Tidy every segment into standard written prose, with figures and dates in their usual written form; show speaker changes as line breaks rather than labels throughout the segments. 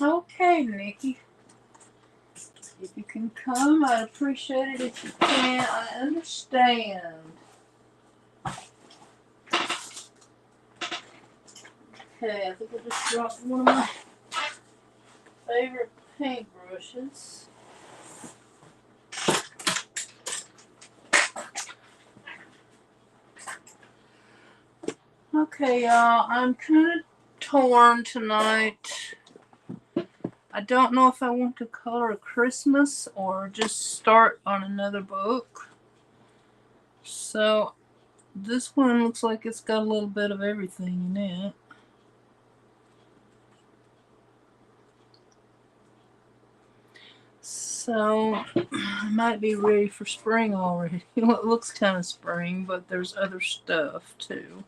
Okay, Nikki. If you can come, I'd appreciate it. If you can't, I understand. Okay, I think I just dropped one of my favorite paintbrushes. Okay, y'all, I'm kind of torn tonight. I don't know if I want to color Christmas or just start on another book. So, this one looks like it's got a little bit of everything in it. So, I might be ready for spring already. It looks kind of spring, but there's other stuff too.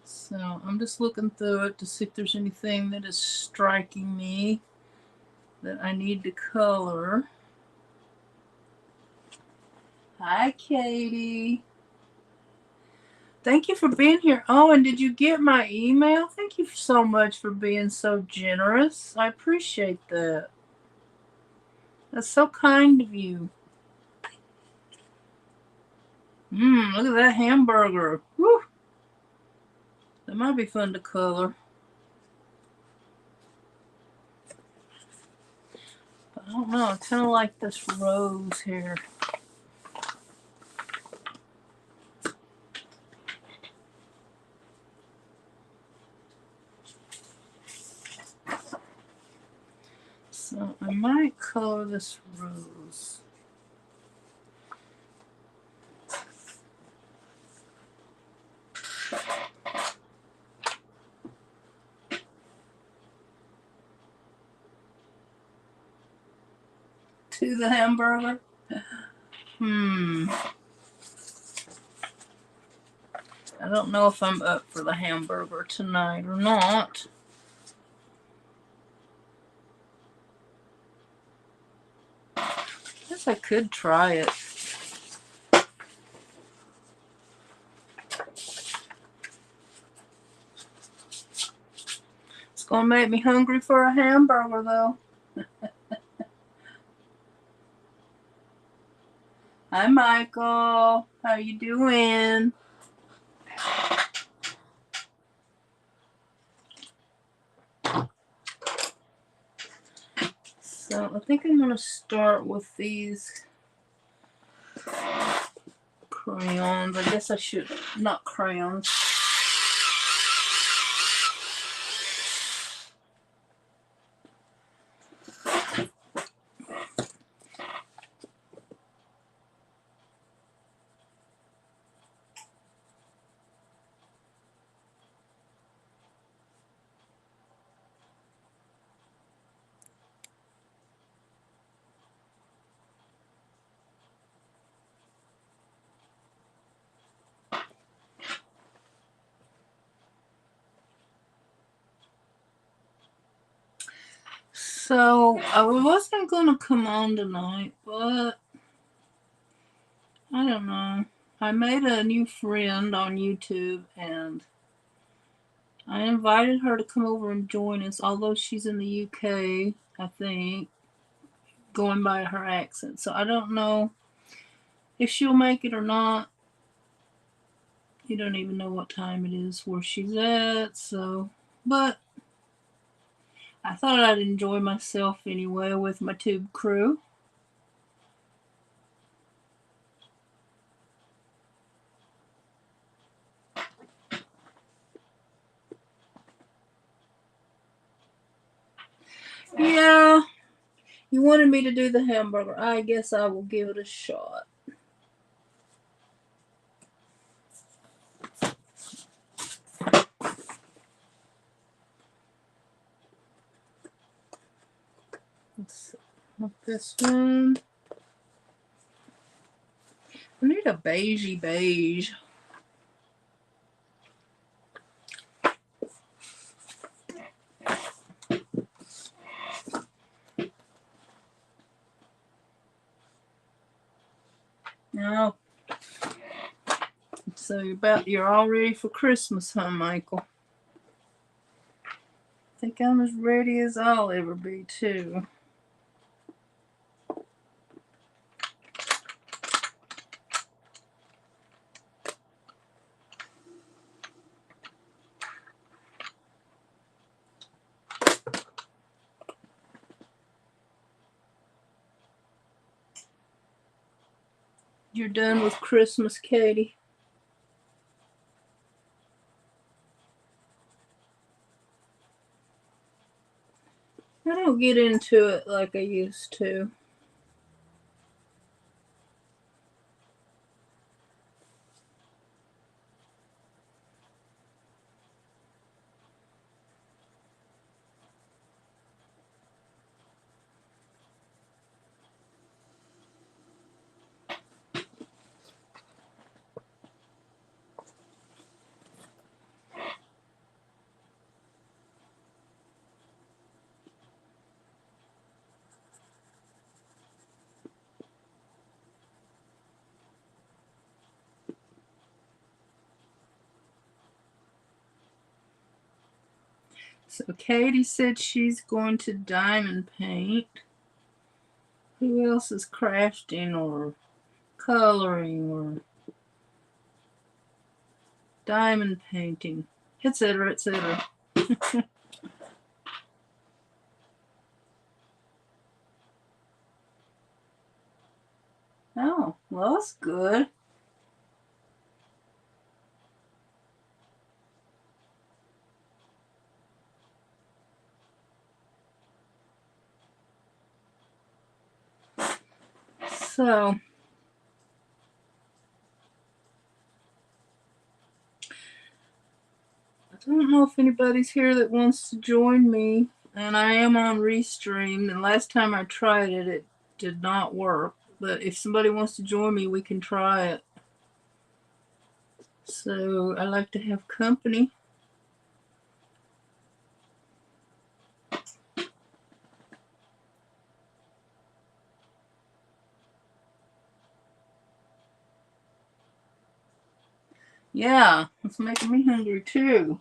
So, I'm just looking through it to see if there's anything that is striking me that I need to color. Hi, Katie. Thank you for being here. Oh, and did you get my email? Thank you so much for being so generous. I appreciate that. That's so kind of you. Look at that hamburger. Woo! That might be fun to color. But I don't know. I kind of like this rose here. So I might color this rose. To the hamburger. I don't know if I'm up for the hamburger tonight or not. I guess I could try it. It's gonna make me hungry for a hamburger though. Hi, Michael. How you doing? So I think I'm gonna start with these crayons. I guess I should, not crayons. So I wasn't gonna come on tonight, but I don't know. I made a new friend on YouTube and I invited her to come over and join us, although she's in the UK, I think, going by her accent. So I don't know if she'll make it or not. You don't even know what time it is where she's at, so, but I thought I'd enjoy myself anyway with my tube crew. Yeah, you wanted me to do the hamburger. I guess I will give it a shot. Let's look this one. I need a beigey beige. No. So you're all ready for Christmas, huh, Michael? I think I'm as ready as I'll ever be, too. You're done with Christmas, Katie? I don't get into it like I used to. So Katie said she's going to diamond paint. Who else is crafting or coloring or diamond painting, etc., etc.? Oh, well, that's good. So, I don't know if anybody's here that wants to join me. And I am on Restream. And last time I tried it, it did not work. But if somebody wants to join me, we can try it. So, I like to have company. Yeah, it's making me hungry too.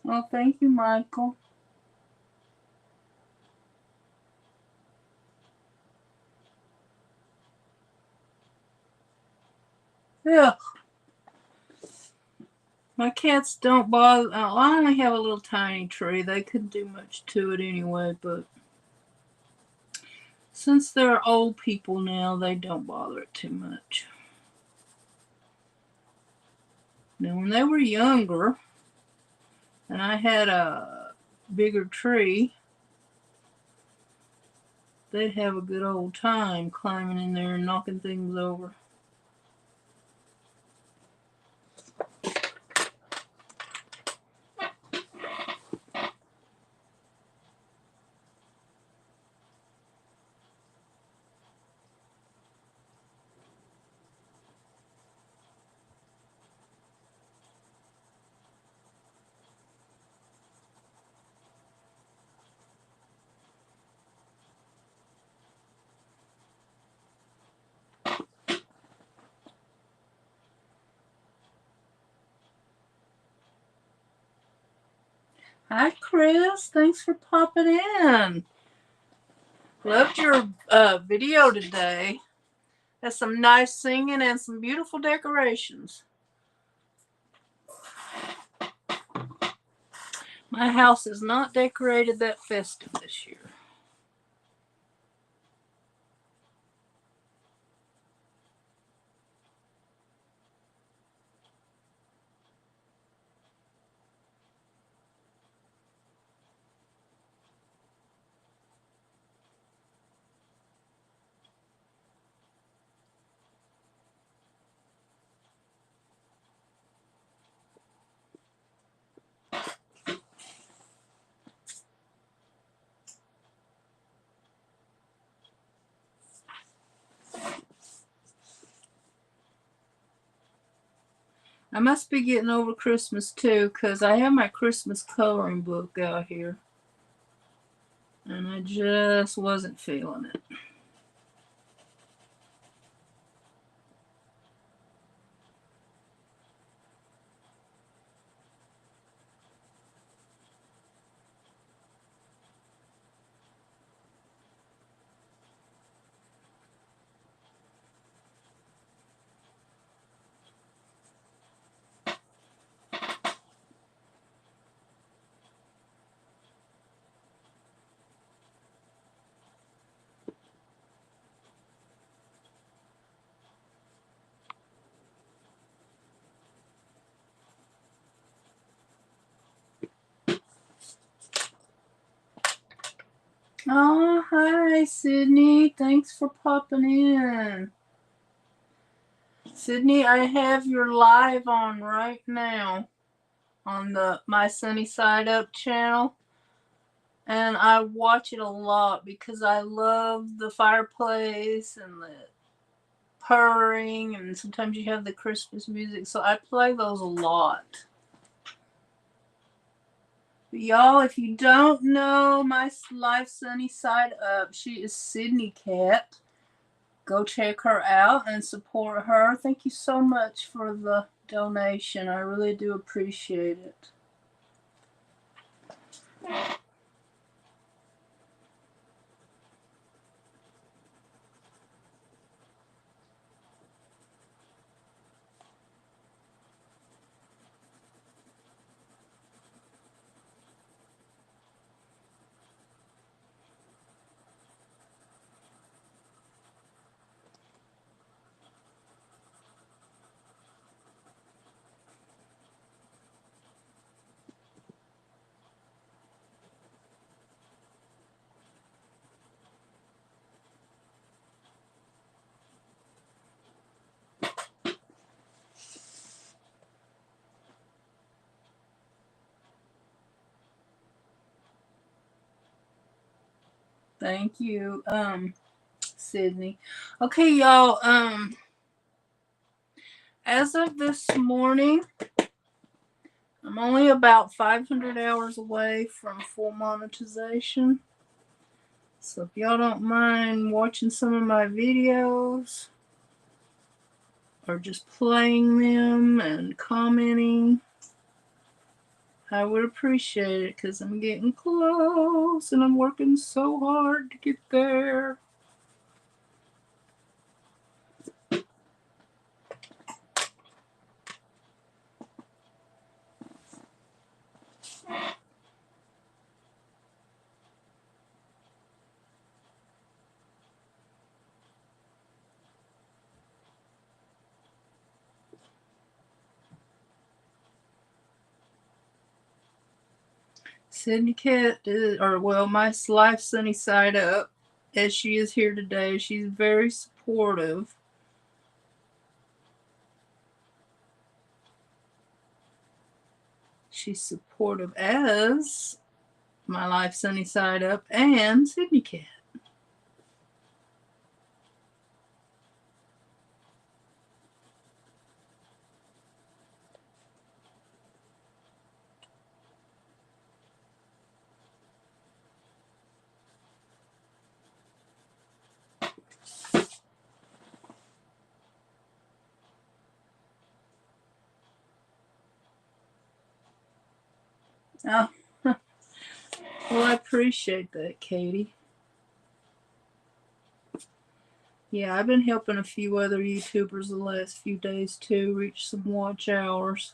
Well, thank you, Michael. Yeah. My cats don't bother. I only have a little tiny tree. They couldn't do much to it anyway, but since they're old people now, they don't bother it too much. Now, when they were younger and I had a bigger tree, they'd have a good old time climbing in there and knocking things over. Hi, Chris. Thanks for popping in. Loved your video today. Has some nice singing and some beautiful decorations. My house is not decorated that festive this year. I must be getting over Christmas too, because I have my Christmas coloring book out here. And I just wasn't feeling it. Oh, hi, Sydney. Thanks for popping in. Sydney, I have your live on right now on the My Sunny Side Up channel. And I watch it a lot because I love the fireplace and the purring, and sometimes you have the Christmas music. So I play those a lot. But y'all, if you don't know my live Sunny Side Up, she is Sydney Cat. Go check her out and support her. Thank you so much for the donation. I really do appreciate it. Thank you, Sydney. Okay, y'all, as of this morning, I'm only about 500 hours away from full monetization. So if y'all don't mind watching some of my videos or just playing them and commenting, I would appreciate it, because I'm getting close and I'm working so hard to get there. Sydney Cat, or well, my life Sunny Side Up, as she is here today, she's very supportive. She's supportive as my life Sunny Side Up and Sydney Cat. Oh, well, I appreciate that, Katie. Yeah, I've been helping a few other YouTubers the last few days too reach some watch hours.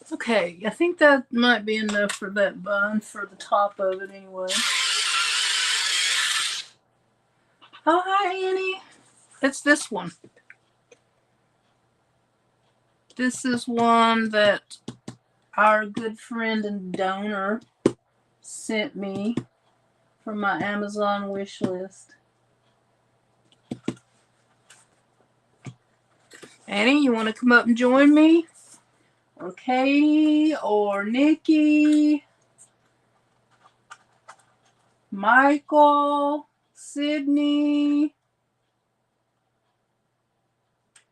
Okay, I think that might be enough for that bun, for the top of it anyway. Oh, hi, Annie. It's this one. This is one that our good friend and donor sent me from my Amazon wish list. Annie, you want to come up and join me? Or Katie, or Nikki, Michael, Sydney,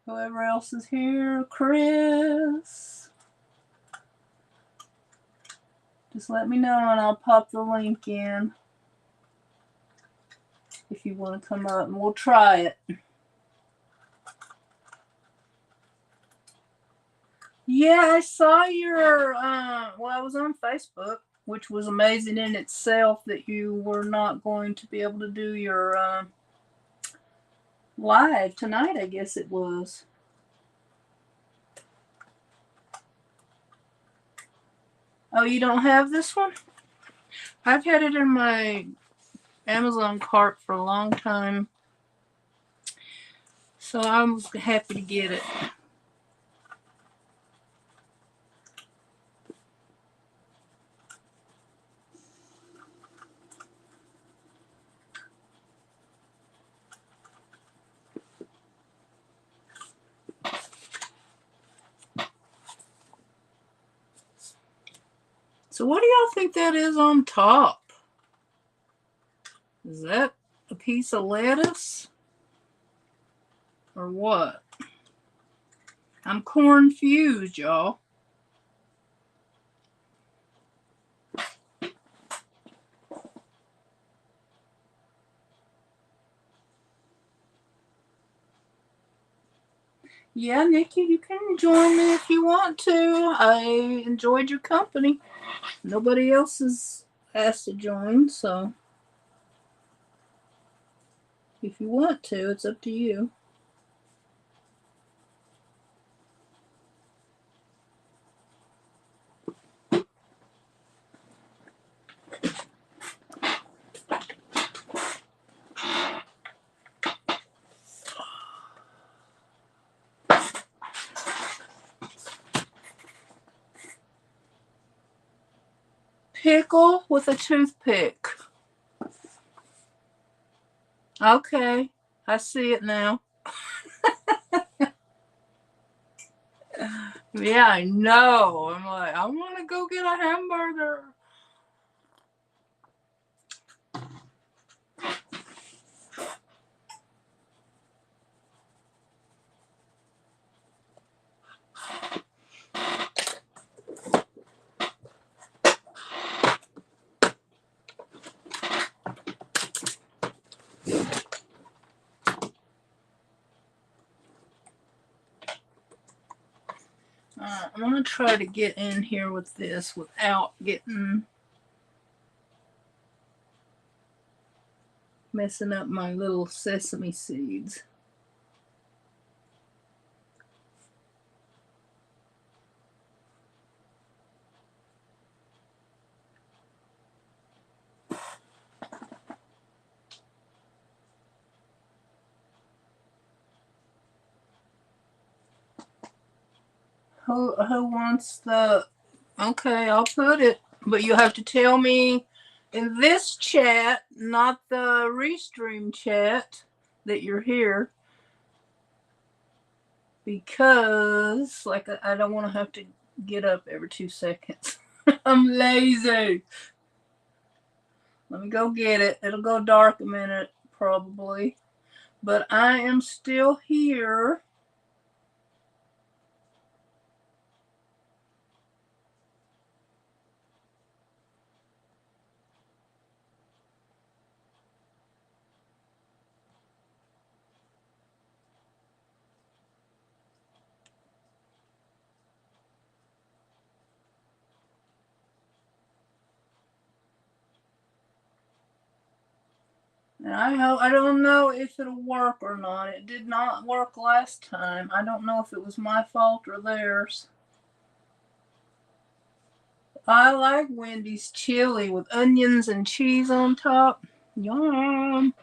whoever else is here, Chris. Just let me know and I'll pop the link in if you want to come up and we'll try it. Yeah, I saw your, well, I was on Facebook, which was amazing in itself that you were not going to be able to do your live tonight, I guess it was. Oh, you don't have this one? I've had it in my Amazon cart for a long time, so I'm happy to get it. So what do y'all think that is on top? Is that a piece of lettuce? Or what? I'm confused, y'all. Yeah, Nikki, you can join me if you want to. I enjoyed your company. Nobody else is asked to join, so if you want to, it's up to you. Pickle with a toothpick. Okay, I see it now. Yeah, I know. I'm like, I want to go get a hamburger. I'm going to try to get in here with this without messing up my little sesame seeds. Who wants the... Okay, I'll put it. But you have to tell me in this chat, not the Restream chat, that you're here. Because, like, I don't want to have to get up every 2 seconds. I'm lazy. Let me go get it. It'll go dark a minute, probably. But I am still here. And I don't know if it'll work or not. It did not work last time. I don't know if it was my fault or theirs. I like Wendy's chili with onions and cheese on top. Yum.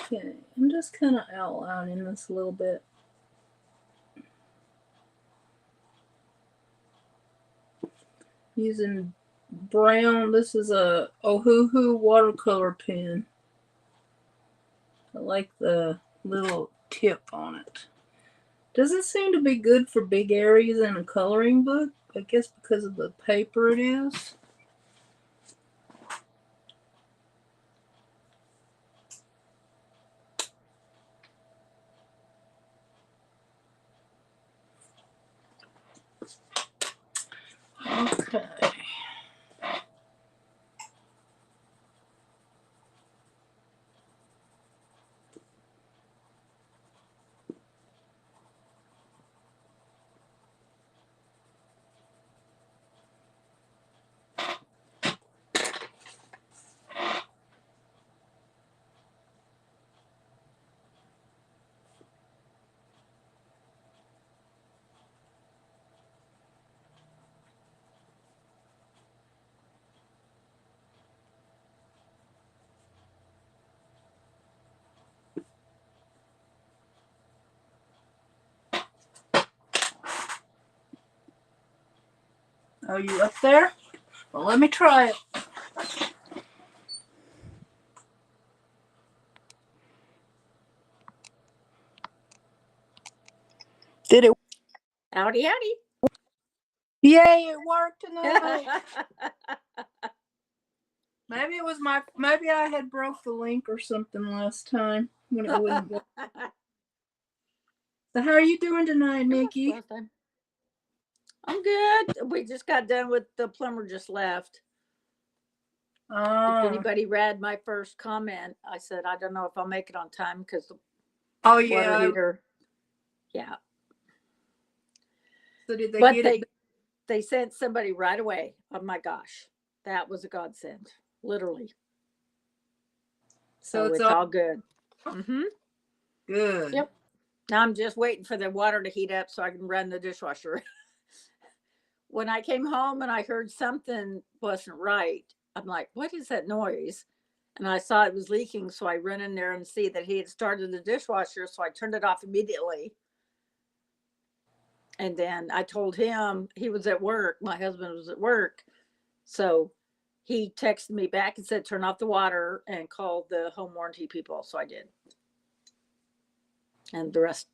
Okay, I'm just kind of outlining this a little bit. Using brown, this is a Ohuhu watercolor pen. I like the little tip on it. Doesn't seem to be good for big areas in a coloring book. I guess because of the paper it is. Okay. Are you up there? Well, let me try it. Did it?
Howdy, howdy.
Yay, it worked tonight. Maybe it was maybe I had broke the link or something last time when it wouldn't work. So how are you doing tonight, Nikki?
I'm good. We just got done with the plumber just left. If anybody read my first comment, I said, I don't know if I'll make it on time because the water heater. Yeah.
So did they get it?
They sent somebody right away. Oh my gosh. That was a godsend. Literally. So it's all good. Mm-hmm.
Good.
Yep. Now I'm just waiting for the water to heat up so I can run the dishwasher. When I came home and I heard something wasn't right, I'm like, what is that noise? And I saw it was leaking. So I ran in there and see that he had started the dishwasher. So I turned it off immediately. And then I told him he was at work. My husband was at work. So he texted me back and said, turn off the water and call the home warranty people. So I did. And the rest,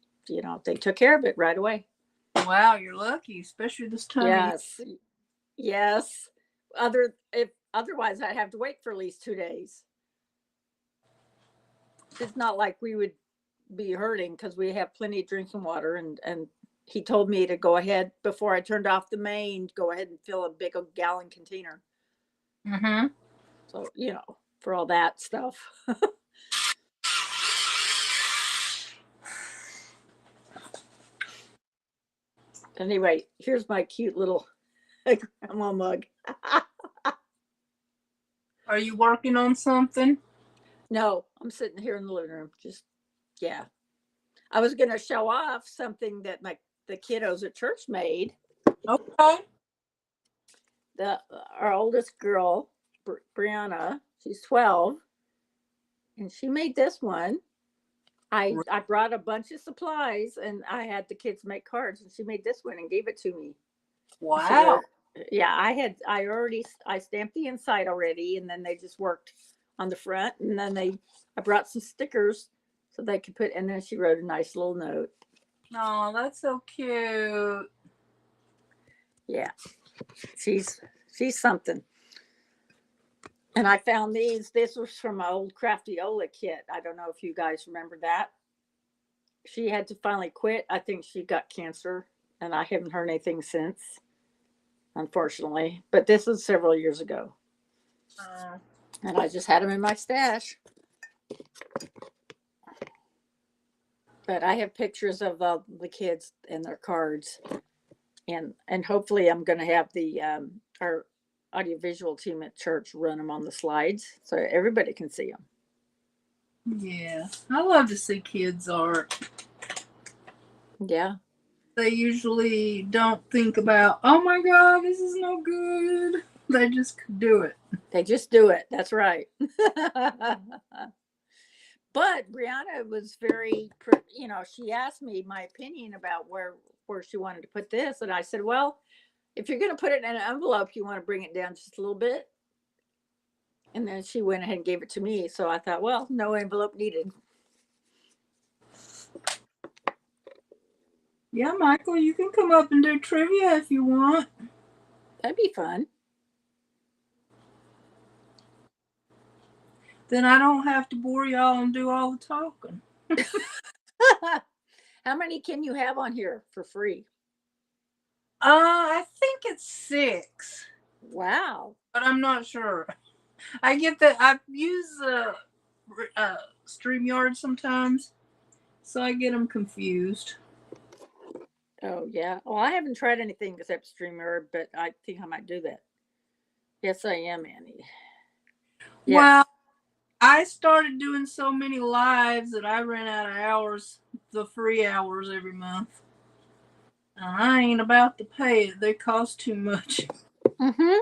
they took care of it right away.
Wow, you're lucky, especially this time.
Yes. Yes. Otherwise I'd have to wait for at least 2 days. It's not like we would be hurting because we have plenty of drinking water, and he told me to go ahead before I turned off the main, go ahead and fill a big gallon container.
Mm-hmm.
So, for all that stuff. Anyway, here's my cute little grandma mug.
Are you working on something?
No, I'm sitting here in the living room. Yeah. I was going to show off something that the kiddos at church made.
Okay.
Our oldest girl, Brianna, she's 12, and she made this one. I brought a bunch of supplies, and I had the kids make cards, and she made this one and gave it to me.
Wow.
Yeah, I stamped the inside already, and then they just worked on the front, and then I brought some stickers so they could put, and then she wrote a nice little note.
Oh, that's so cute.
Yeah, she's something. And I found these. This was from my old Craftyola kit. I don't know if you guys remember that. She had to finally quit. I think she got cancer, and I haven't heard anything since, unfortunately. But this was several years ago. And I just had them in my stash. But I have pictures of the kids and their cards. And hopefully I'm going to have our audiovisual team at church run them on the slides so everybody can see them.
Yeah, I love to see kids' art.
Yeah.
They usually don't think about, oh my God, this is no good. They just do it.
They just do it. That's right. But Brianna was very, she asked me my opinion about where she wanted to put this, and I said, well, if you're going to put it in an envelope, you want to bring it down just a little bit. And then she went ahead and gave it to me. So I thought, well, no envelope needed.
Yeah, Michael, you can come up and do trivia if you want.
That'd be fun.
Then I don't have to bore y'all and do all the talking.
How many can you have on here for free?
I think it's 6.
Wow.
But I'm not sure. I get that I use StreamYard sometimes, so I get them confused.
Oh, yeah. Well, I haven't tried anything except StreamYard, but I think I might do that. Yes, I am, Annie. Yes.
Well, I started doing so many lives that I ran out of hours, the free hours every month. And I ain't about to pay it. They cost too much.
Mm-hmm.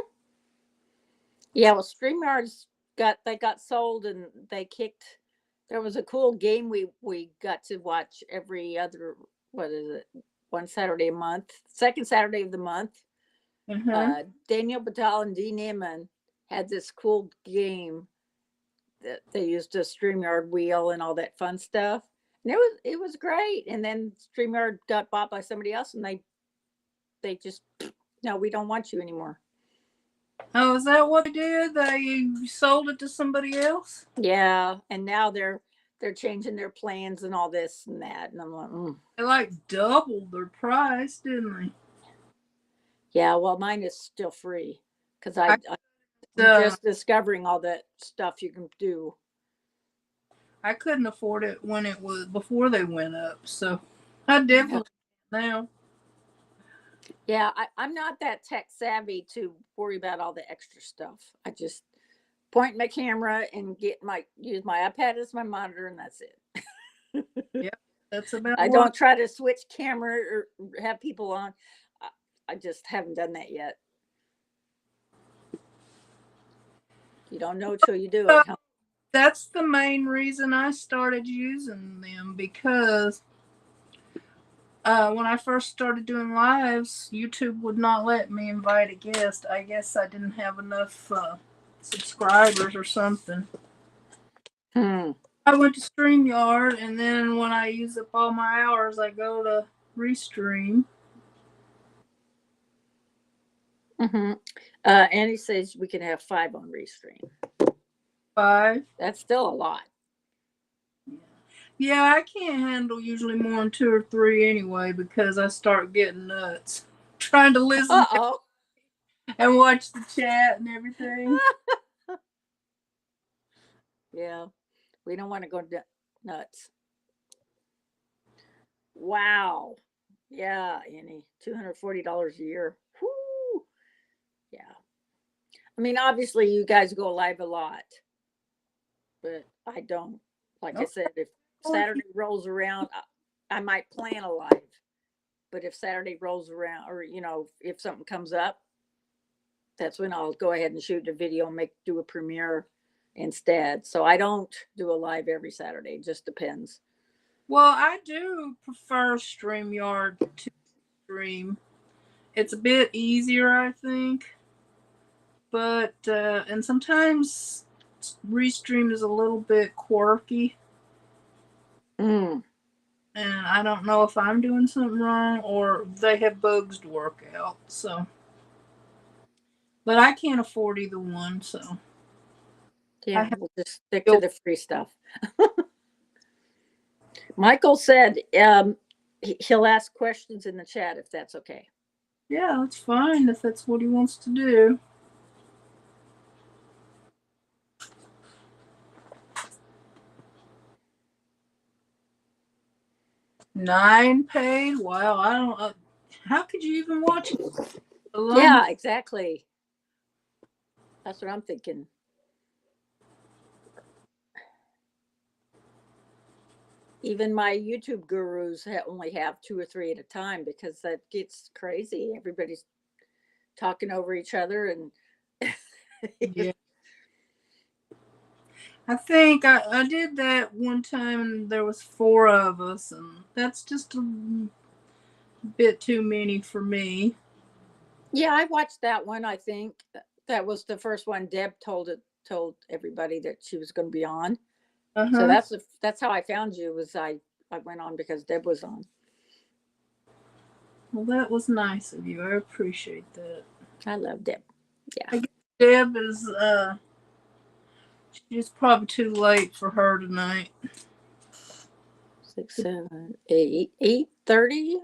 Yeah, well, StreamYards got sold and they kicked. There was a cool game we got to watch every other, what is it, one Saturday a month, second Saturday of the month.
Uh-huh.
Daniel Batal and Dean Inman had this cool game that they used a StreamYard wheel and all that fun stuff. And it was great. And then StreamYard got bought by somebody else, and they just, no, we don't want you anymore.
Oh, is that what they did? They sold it to somebody else?
Yeah, and now they're changing their plans and all this and that, and I'm like,
They like doubled their price, didn't they?
yeah. Well, mine is still free because
I
I'm just discovering all that stuff you can do.
I couldn't afford it when it was before they went up, so I
Yeah,
definitely now.
yeah. I'm not that tech savvy to worry about all the extra stuff. I just point my camera and use my iPad as my monitor, and that's it.
Yep, that's about
I
what.
don't try to switch camera or have people on. I, I just haven't done that yet. You don't know till you do
Uh,
it, huh?
that's the main reason I started using them because when I first started doing lives, YouTube would not let me invite a guest. I guess I didn't have enough subscribers or something.
Hmm.
I went to StreamYard, and then when I use up all my hours, I go to Restream.
Mm-hmm. Annie says we can have 5 on Restream.
5.
That's still a lot.
Yeah, I can't handle usually more than 2 or 3 anyway because I start getting nuts trying to listen
Uh-oh.
and watch the chat and everything.
Yeah, we don't want to go nuts. Wow. Yeah, Annie, $240 a year. Whoo. Yeah. I mean, obviously, you guys go live a lot, but I don't. Like I
Okay,
said, if
well, if you,
Saturday rolls around, I might plan a live. But if Saturday rolls around, or if something comes up, that's when I'll go ahead and shoot a video and do a premiere instead. So I don't do a live every Saturday. It just depends.
well, I do prefer StreamYard to stream. It's a bit easier, I think, but and sometimes Restream is a little bit quirky,
Mm.
and I don't know if I'm doing something wrong or they have bugs to work out. So, but I can't afford either one, so I
Yeah,
have
we'll just stick
to
to
go.
the free stuff. Michael said he'll ask questions in the chat if that's okay.
Yeah, that's fine if that's what he wants to do. 9 paid. Wow, I don't. How could you even watch it alone?
Yeah, exactly. That's what I'm thinking. Even my YouTube gurus only have 2 or 3 at a time because that gets crazy. Everybody's talking over each other, and
Yeah, I think I did that one time and there was four of us, and that's just a bit too many for me.
Yeah, I watched that one. I think that was the first one. Deb told everybody that she was going to be on. So
Uh-huh.
that's how I found you. Was I went on because Deb was on.
Well, that was nice of you. I appreciate that.
I love Deb. Yeah.
I guess Deb is it's probably too late for her tonight.
6, 7, 8, 8:30.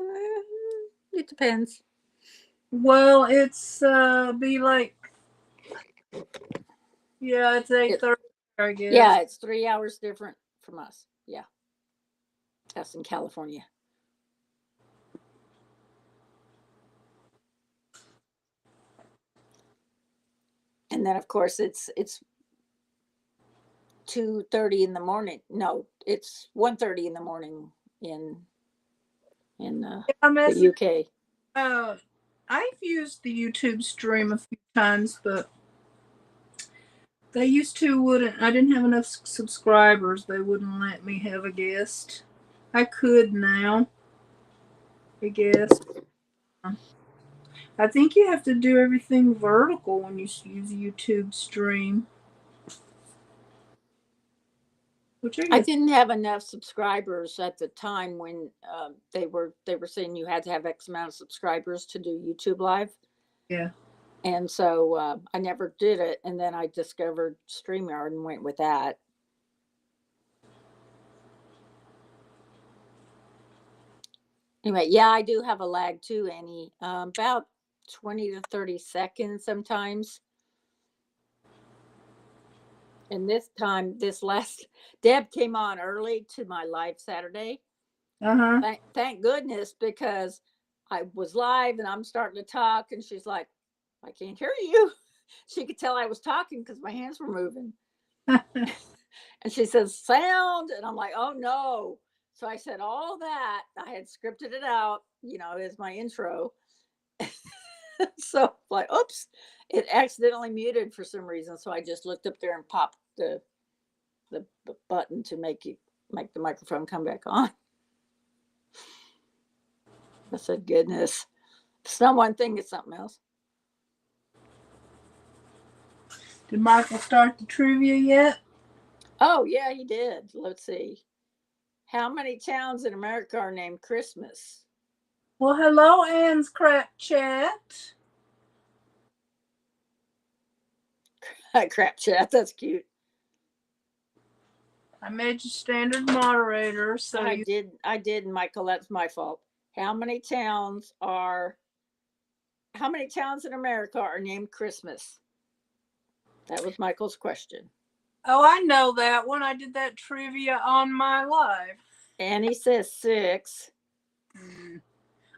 It depends.
Well, it's be like, yeah, it's
It,
8:30, I guess.
yeah, it's 3 hours different from us. Yeah, us in California. And then of course it's 2:30 in the morning. No, it's 1:30 in the morning in
I
the
messaged.
UK.
Uh, I've used the YouTube stream a few times, but they used to wouldn't. I didn't have enough subscribers. They wouldn't let me have a guest. I could now, I guess. I think you have to do everything vertical when you use YouTube stream, which I
I
guess.
didn't have enough subscribers at the time when they were saying you had to have X amount of subscribers to do YouTube Live,
Yeah.
and so I never did it. And then I discovered StreamYard and went with that. Anyway, yeah, I do have a lag too, Annie. About 20 to 30 seconds sometimes. And this time, this last Deb came on early to my live Saturday.
Uh huh.
Thank goodness, because I was live and I'm starting to talk, and she's like, "I can't hear you." She could tell I was talking because my hands were moving. And she says, "Sound," and I'm like, "Oh no." So I said all that. I had scripted it out, as my intro. So like, oops, it accidentally muted for some reason. So I just looked up there and popped the button to make the microphone come back on. I said, goodness, if it's not one thing, it's something else.
Did Michael start the trivia yet?
Oh yeah, he did. Let's see. How many towns in America are named Christmas?
Well, hello, Anne's crap chat.
Crap chat. That's cute.
I made you standard moderator, so
I
you.
did. I did, Michael. That's my fault. How many towns are? How many towns in America are named Christmas? That was Michael's question.
Oh, I know that one. I did that trivia on my live.
And he says 6.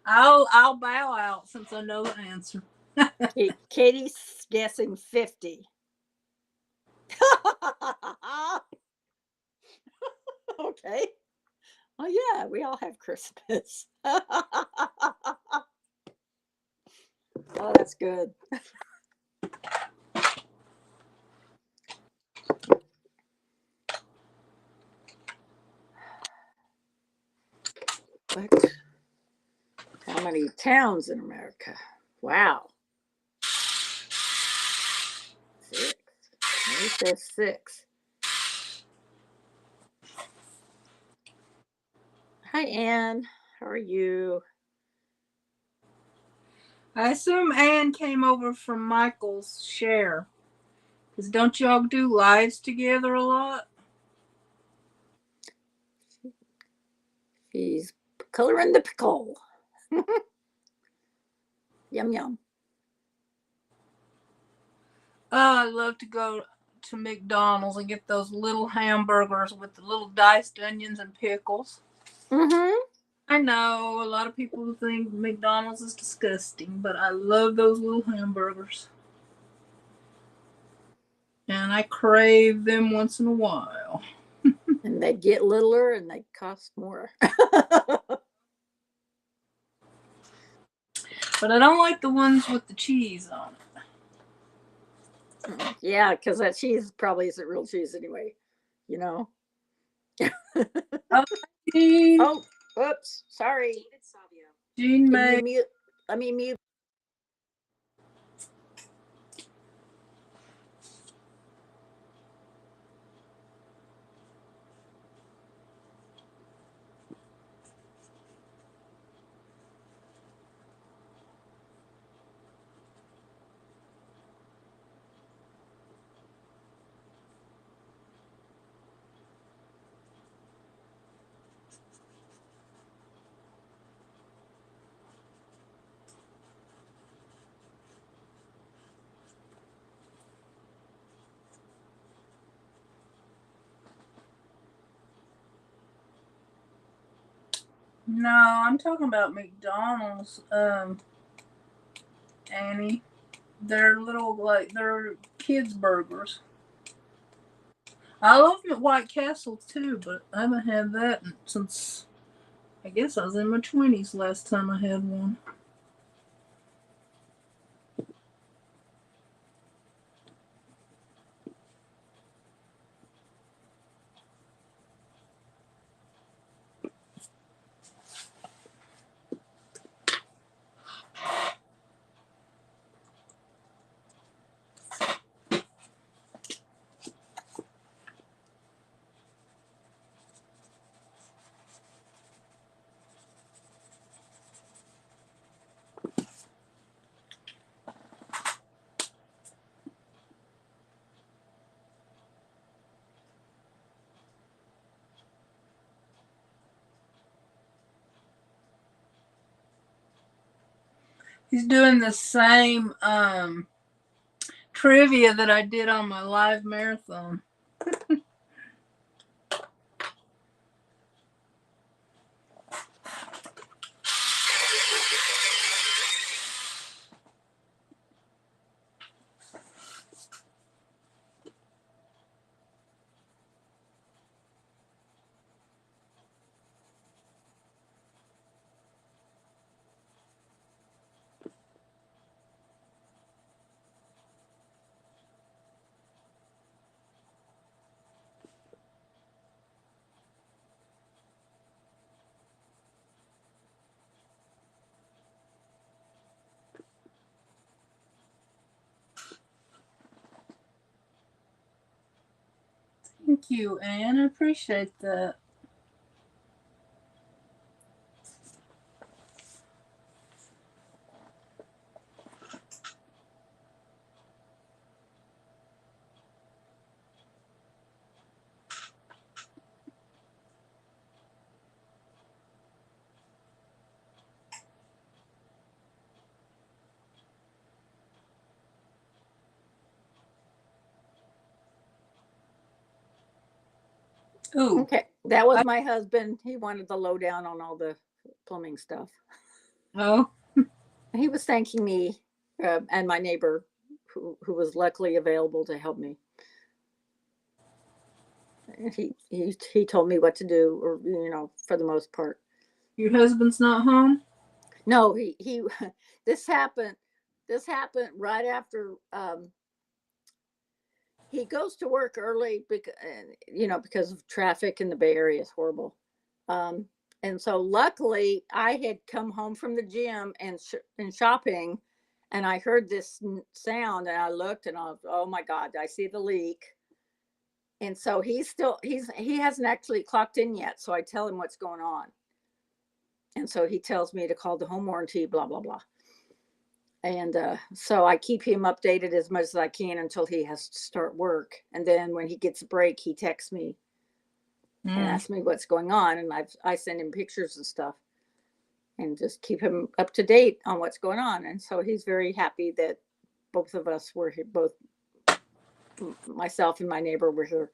I'll bow out since I know the answer.
Katie's guessing 50. Okay. Well, yeah, we all have Christmas. Oh, that's good. What? How many towns in America? Wow. 6. He says 6. Hi, Anne. How are you?
I assume Anne came over from Michael's share. Because don't y'all do lives together a lot?
He's coloring the pickle. Yum, yum.
Oh, I love to go to McDonald's and get those little hamburgers with the little diced onions and pickles.
Mm-hmm.
I know a lot of people think McDonald's is disgusting, but I love those little hamburgers. And I crave them once in a while.
And they get littler and they cost more.
But I don't like the ones with the cheese on it.
Yeah, because that cheese probably isn't real cheese anyway. you know.
Oh, Jean.
Oh, oops, sorry.
Jean
Can you
May.
mute? Let me mute.
No, I'm talking about McDonald's, Annie. They're little, like, they're kids' burgers. I love them at White Castle too, but I haven't had that since I guess I was in my 20s last time I had one. He's doing the same trivia that I did on my live marathon. Thank you, Anne. I appreciate that. Ooh.
Okay, that was
I,
my husband. He wanted the lowdown on all the plumbing stuff.
oh,
He was thanking me and my neighbor, who was luckily available to help me. He told me what to do, or for the most part.
your husband's not home?
No, he this happened. This happened right after he goes to work early because because of traffic in the Bay Area is horrible. Um, and so luckily I had come home from the gym and shopping, and I heard this sound, and I looked, and I was, oh my God, I see the leak. And so he hasn't actually clocked in yet. So I tell him what's going on. And so he tells me to call the home warranty, blah, blah, blah. And so I keep him updated as much as I can until he has to start work. And then when he gets a break, he texts me and asks me what's going on. And I send him pictures and stuff and just keep him up to date on what's going on. And so he's very happy that both of us were here, both myself and my neighbor were here.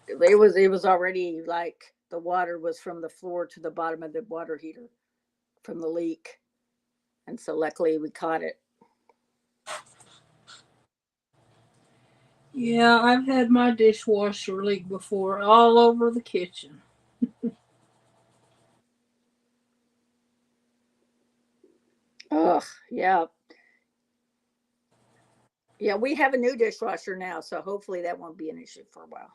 It was already like the water was from the floor to the bottom of the water heater from the leak. And so luckily we caught it.
Yeah, I've had my dishwasher leak before, all over the kitchen.
Ugh, yeah. Yeah, we have a new dishwasher now, so hopefully that won't be an issue for a while.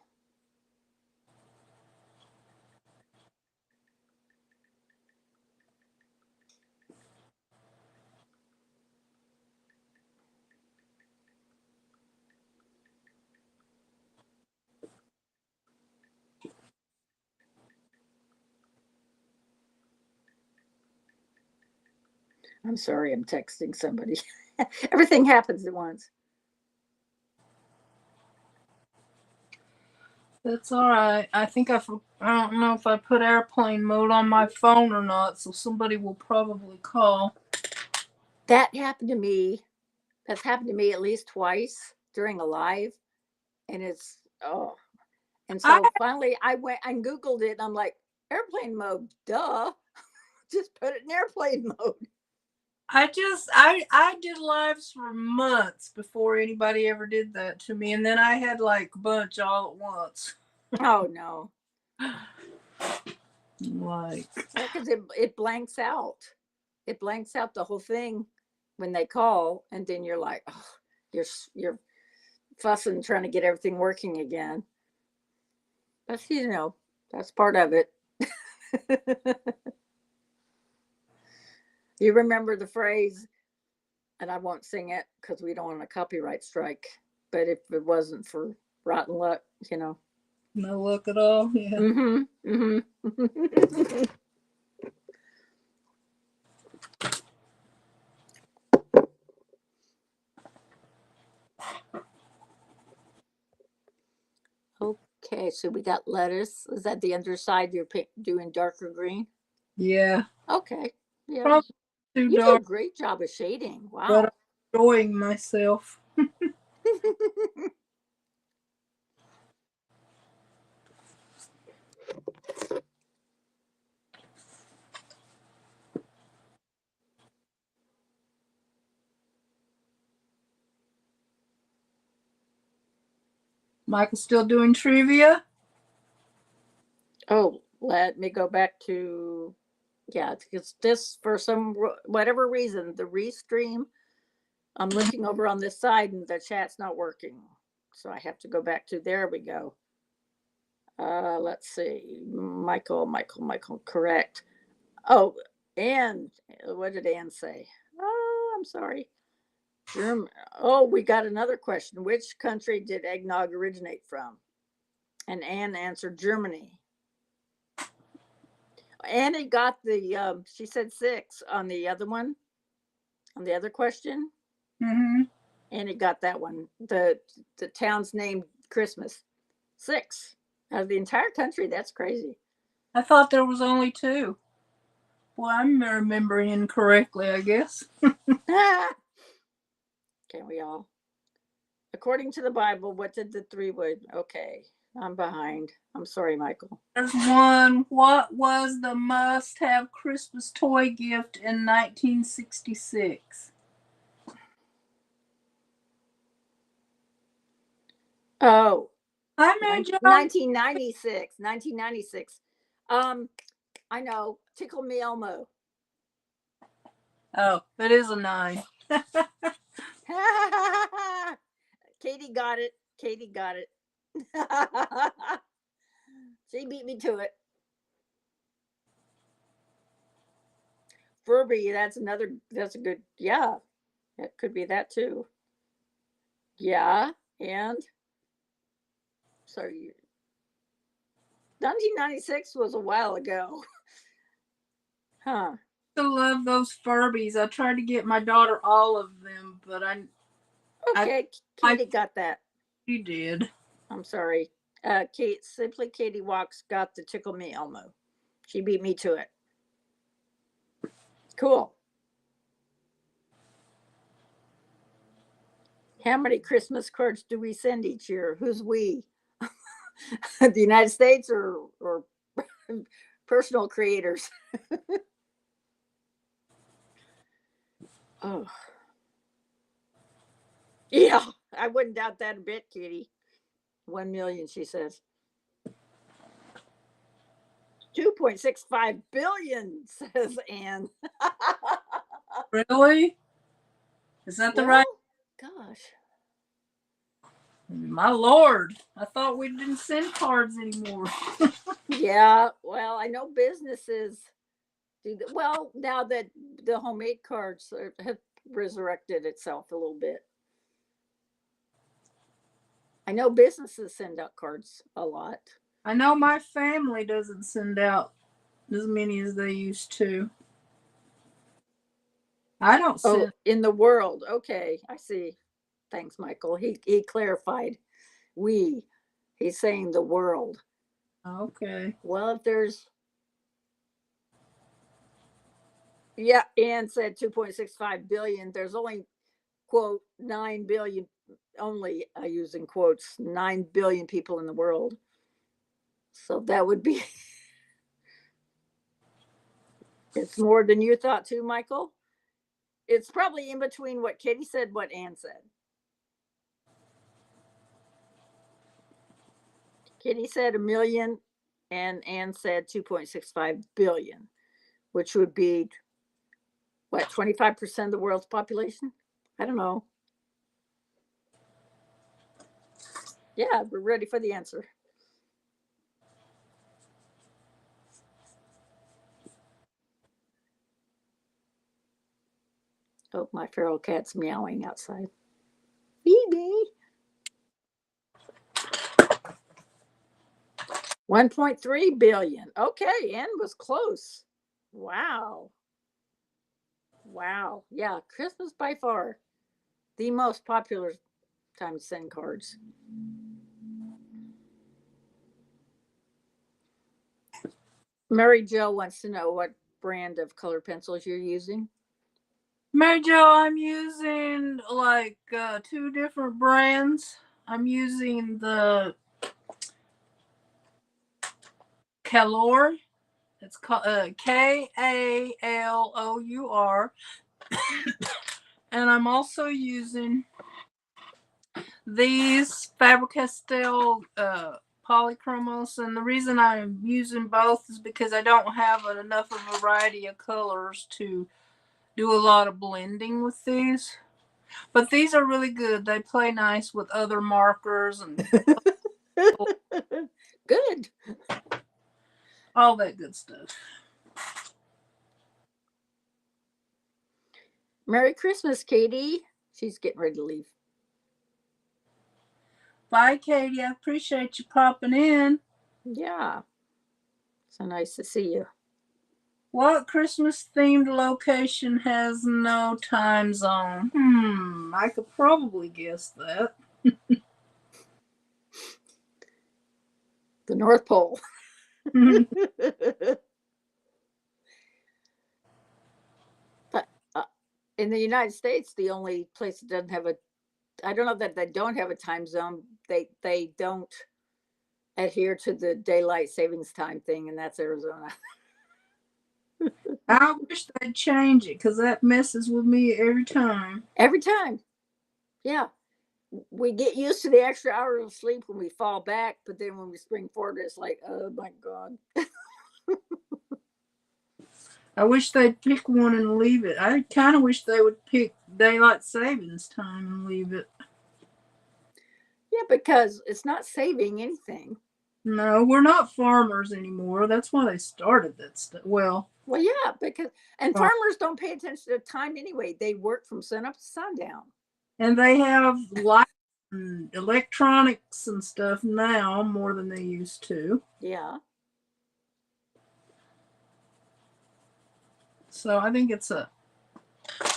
I'm sorry, I'm texting somebody. Everything happens at once.
That's all right. I think I don't know if I put airplane mode on my phone or not, so somebody will probably call.
That happened to me. That's happened to me at least twice during a live, and it's oh. And
I
so finally, I went and Googled it, and I'm like, airplane mode, duh. Just put it in airplane mode.
I did lives for months before anybody ever did that to me, and then I had like a bunch all at once.
Oh no.
Like,
Yeah, because it blanks out. It blanks out the whole thing when they call, and then you're like, oh, you're fussing trying to get everything working again. But that's part of it. You remember the phrase, and I won't sing it because we don't want a copyright strike. But if it wasn't for rotten luck,
no luck at all. Yeah.
Mm-hmm. Mm-hmm. Okay, so we got lettuce. Is that the underside you're doing darker green?
Yeah.
Okay. Yeah.
Probably too
You do a
dark,
great job of shading.
but I'm
Wow.
enjoying myself. Michael's still doing trivia.
Oh, let me go back to, yeah, because this, for whatever reason, the restream, I'm looking over on this side and the chat's not working. So I have to go back to, there we go. Let's see. Michael, correct. Oh, and what did Ann say? Oh, I'm sorry. Oh, we got another question. Which country did eggnog originate from? And Anne answered Germany. Annie got she said 6 on the other one, on the other question.
Mm-hmm.
Annie got that one. The town's named Christmas. 6 out of the entire country. That's crazy.
I thought there was only 2. Well, I'm remembering incorrectly, I guess.
Can't we all? According to the Bible, what did the 3 wood? Okay, I'm behind. I'm sorry, Michael.
There's one. What was the must-have Christmas toy gift in 1966?
Oh,
I made you.
1996. 1996. I know. Tickle Me Elmo.
Oh, that is a 9.
Katie got it. Katie got it. She beat me to it. Furby, that's a good, yeah. It could be that too. Yeah. And so 1996 was a while ago. Huh.
I love those Furbies. I tried to get my daughter all of them, but
Okay.
I
Katie got that.
she did.
I'm sorry. Simply Katie Walks got the Tickle Me Elmo. She beat me to it. Cool. How many Christmas cards do we send each year? Who's we? The United States or personal creators? Oh, yeah. I wouldn't doubt that a bit, Kitty. 1 million, she says. 2.65 billion, says Anne.
Really? Is that the
Well,
right?
gosh.
My Lord, I thought we didn't send cards anymore.
Yeah, well, I know businesses do that. Well, now that the homemade cards have resurrected itself a little bit, I know businesses send out cards a lot.
I know my family doesn't send out as many as they used to. I don't
Oh,
send.
in the world. Okay, I see. Thanks, Michael. He clarified we. He's saying the world.
Okay.
Well, if there's yeah, Ann said 2.65 billion. There's only quote 9 billion only using quotes 9 billion people in the world. So that would be it's more than you thought too, Michael. It's probably in between what Katie said, what Ann said. Katie said a million, and Ann said 2.65 billion, which would be what 25% of the world's population. I don't know. Yeah, we're ready for the answer. Oh, my feral cat's meowing outside. Baby. 1.3 billion. Okay, Ann was close. Wow. Wow. Yeah, Christmas by far the most popular time to send cards. Mary Jo wants to know what brand of colored pencils you're using.
Mary Jo, I'm using like two different brands. I'm using the Kalor. It's called Kallour, and I'm also using these Faber Castell polychromos. And the reason I'm using both is because I don't have enough of a variety of colors to do a lot of blending with these. But these are really good. They play nice with other markers and
Good.
all that good stuff.
Merry Christmas, Katie. She's getting ready to leave.
Bye, Katie. I appreciate you popping in.
Yeah. So nice to see you.
What Christmas themed location has no time zone? I could probably guess that.
The North Pole. But in the United States, the only place that doesn't have a I don't know that they don't have a time zone. They don't adhere to the daylight savings time thing, and that's Arizona.
I wish they'd change it because that messes with me every time.
Every time. Yeah. We get used to the extra hour of sleep when we fall back, but then when we spring forward, it's like, oh my God.
I wish they'd pick one and leave it. I kind of wish they would pick daylight savings time and leave it.
Yeah, because it's not saving anything.
No, we're not farmers anymore. That's why they started that stuff. Well,
Well, yeah, because and
uh,
farmers don't pay attention to time anyway. They work from sun up to sundown.
and they have lights and electronics and stuff now more than they used to.
Yeah.
So I think it's a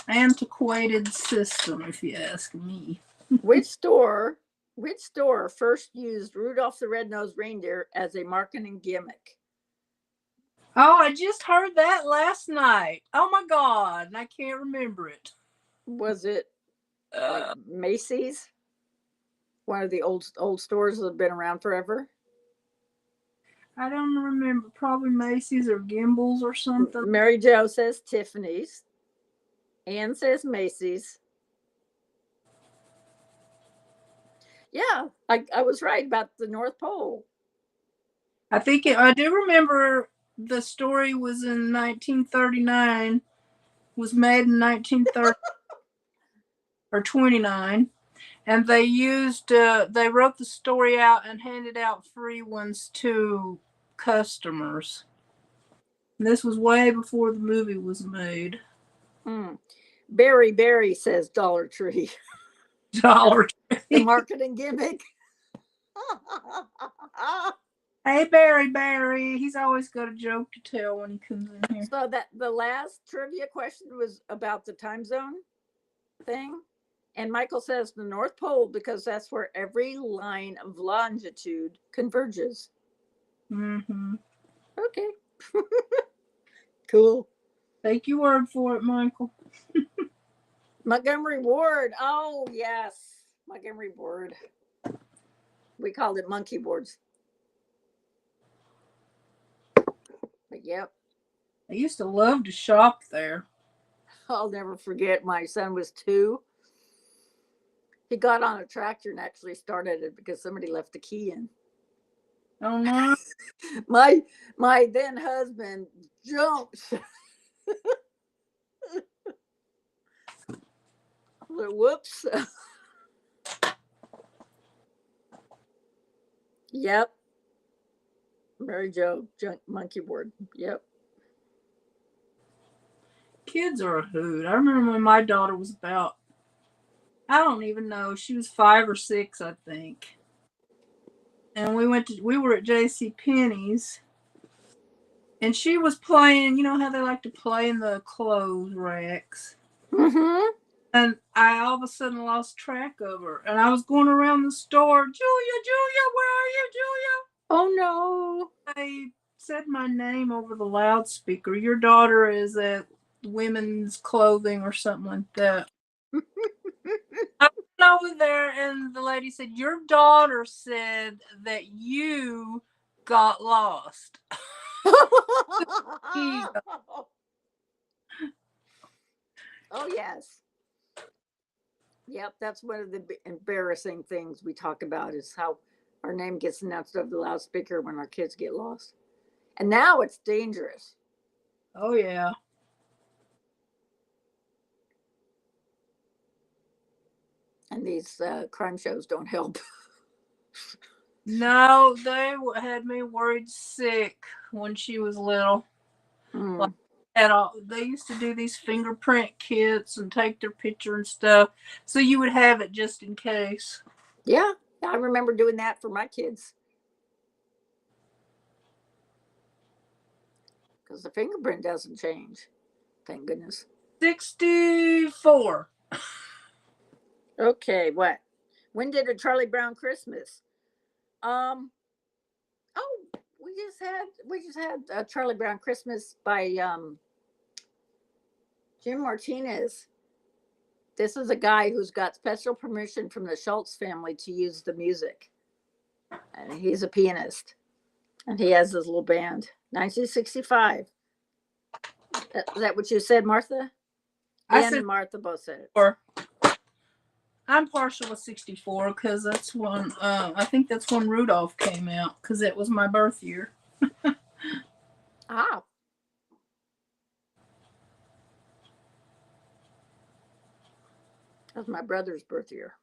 antiquated system, if you ask me.
Which store which store first used Rudolph the Red-Nosed Reindeer as a marketing gimmick?
Oh, I just heard that last night. Oh my God, and I can't remember it.
Was it like
Uh,
Macy's? One of the old stores that have been around forever?
I don't remember. Probably Macy's or Gimbals or something.
Mary Jo says Tiffany's. Ann says Macy's. Yeah, I was right about the North Pole.
I do remember the story was in 1939, was made in 1930 or 29. And they wrote the story out and handed out free ones to customers. And this was way before the movie was made.
Mm. Berry says Dollar Tree.
Dollar
The
Tree.
marketing gimmick.
Hey, Barry. He's always got a joke to tell when he comes in here.
So that the last trivia question was about the time zone thing. And Michael says the North Pole because that's where every line of longitude converges.
Mm-hmm.
Okay. Cool.
Take your word for it, Michael.
Montgomery Ward. Oh, yes. Montgomery Ward. We called it monkey boards. But yep.
I used to love to shop there.
I'll never forget. My son was 2. He got on a tractor and actually started it because somebody left the key in.
Oh no.
My then husband jumped. Whoops. Yep. Mary Jo, junk monkey board. Yep.
Kids are a hoot. I remember when my daughter was about, I don't even know, she was 5 or 6, I think. And we were at J.C. Penney's, and she was playing, you know how they like to play in the clothes racks.
Mm-hmm.
And I all of a sudden lost track of her. And I was going around the store, Julia, where are you, Julia?
Oh no.
I said my name over the loudspeaker. Your daughter is at women's clothing or something like that. I went over there and the lady said, your daughter said that you got lost.
Oh yes. Yep, that's one of the embarrassing things we talk about is how our name gets announced over the loudspeaker when our kids get lost. And now it's dangerous.
Oh, yeah.
And these crime shows don't help.
No, they had me worried sick when she was little. Like,
Mm.
they used to do these fingerprint kits and take their picture and stuff. So you would have it just in case.
Yeah, I remember doing that for my kids. Because the fingerprint doesn't change. Thank goodness.
64.
Okay, what? When did a Charlie Brown Christmas? Um. Oh, we just had a Charlie Brown Christmas by Jim Martinez. This is a guy who's got special permission from the Schultz family to use the music, and he's a pianist, and he has his little band. 1965. Is that what you said, Martha?
I
Ann
said
and Martha both said it.
4. I'm partial to 64 because that's when, I think that's when Rudolph came out because it was my birth year.
Ah. That was my brother's birth year.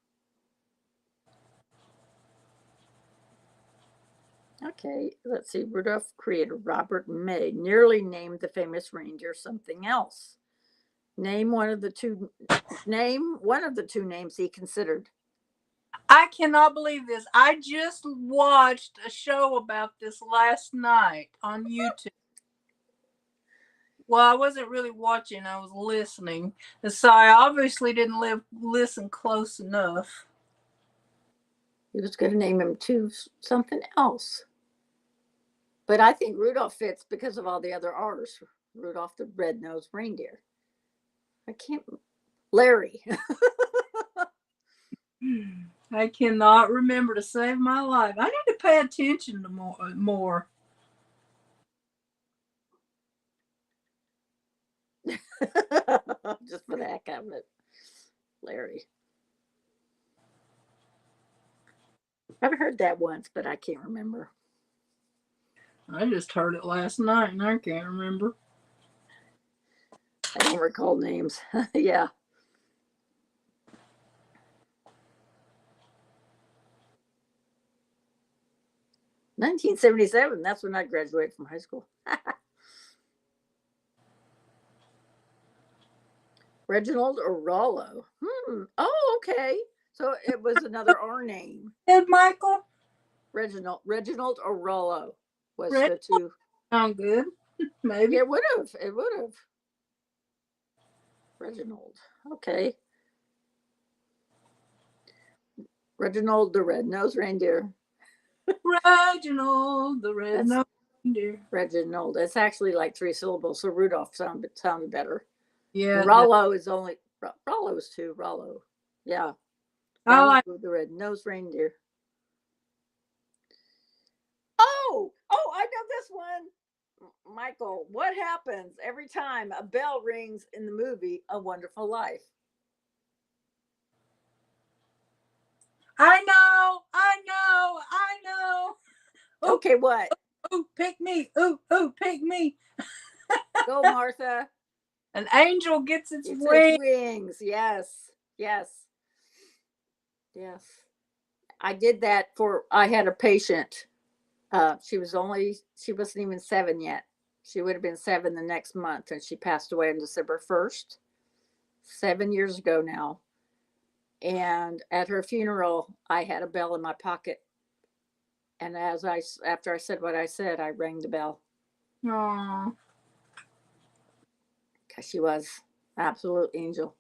Okay, let's see. Rudolph creator Robert May nearly named the famous reindeer something else. Name one of the two. Name one of the two names he considered.
I cannot believe this. I just watched a show about this last night on YouTube. Well, I wasn't really watching, I was listening. So I obviously didn't listen close enough.
He was going to name him to something else. But I think Rudolph fits because of all the other R's. Rudolph the red-nosed reindeer. I can't. Larry.
I cannot remember to save my life. I need to pay attention to more.
Just for the heck of it. Larry. I've heard that once, but I can't remember.
I just heard it last night and I can't remember.
I don't recall names. Yeah. 1977. That's when I graduated from high school. Reginald or Rollo? Oh, okay. So it was another R name.
Ed Michael?
Reginald or Rollo was
Red
the two.
sound good. Maybe.
It would have. It would have. Reginald. Okay. Reginald the red-nosed reindeer.
Reginald, the red
That's
nosed reindeer.
Reginald. It's actually like 3 syllables, so Rudolph sounded better.
Yeah.
Rollo is only Rollo is two. Rollo. Yeah.
I like
Rollo the red-nosed reindeer. Oh, I know this one. Michael, what happens every time a bell rings in the movie A Wonderful Life?
I know. Ooh,
Okay, what?
ooh, pick me. Ooh, pick me.
Go, Martha.
An angel gets its
It's its
wings.
wings. Yes. Yes. Yes. I did that I had a patient. She wasn't even 7 yet. She would have been 7 the next month, and she passed away on December 1st, 7 years ago now. And at her funeral, I had a bell in my pocket. And after I said what I said, I rang the bell
Aww.
because she was an absolute angel.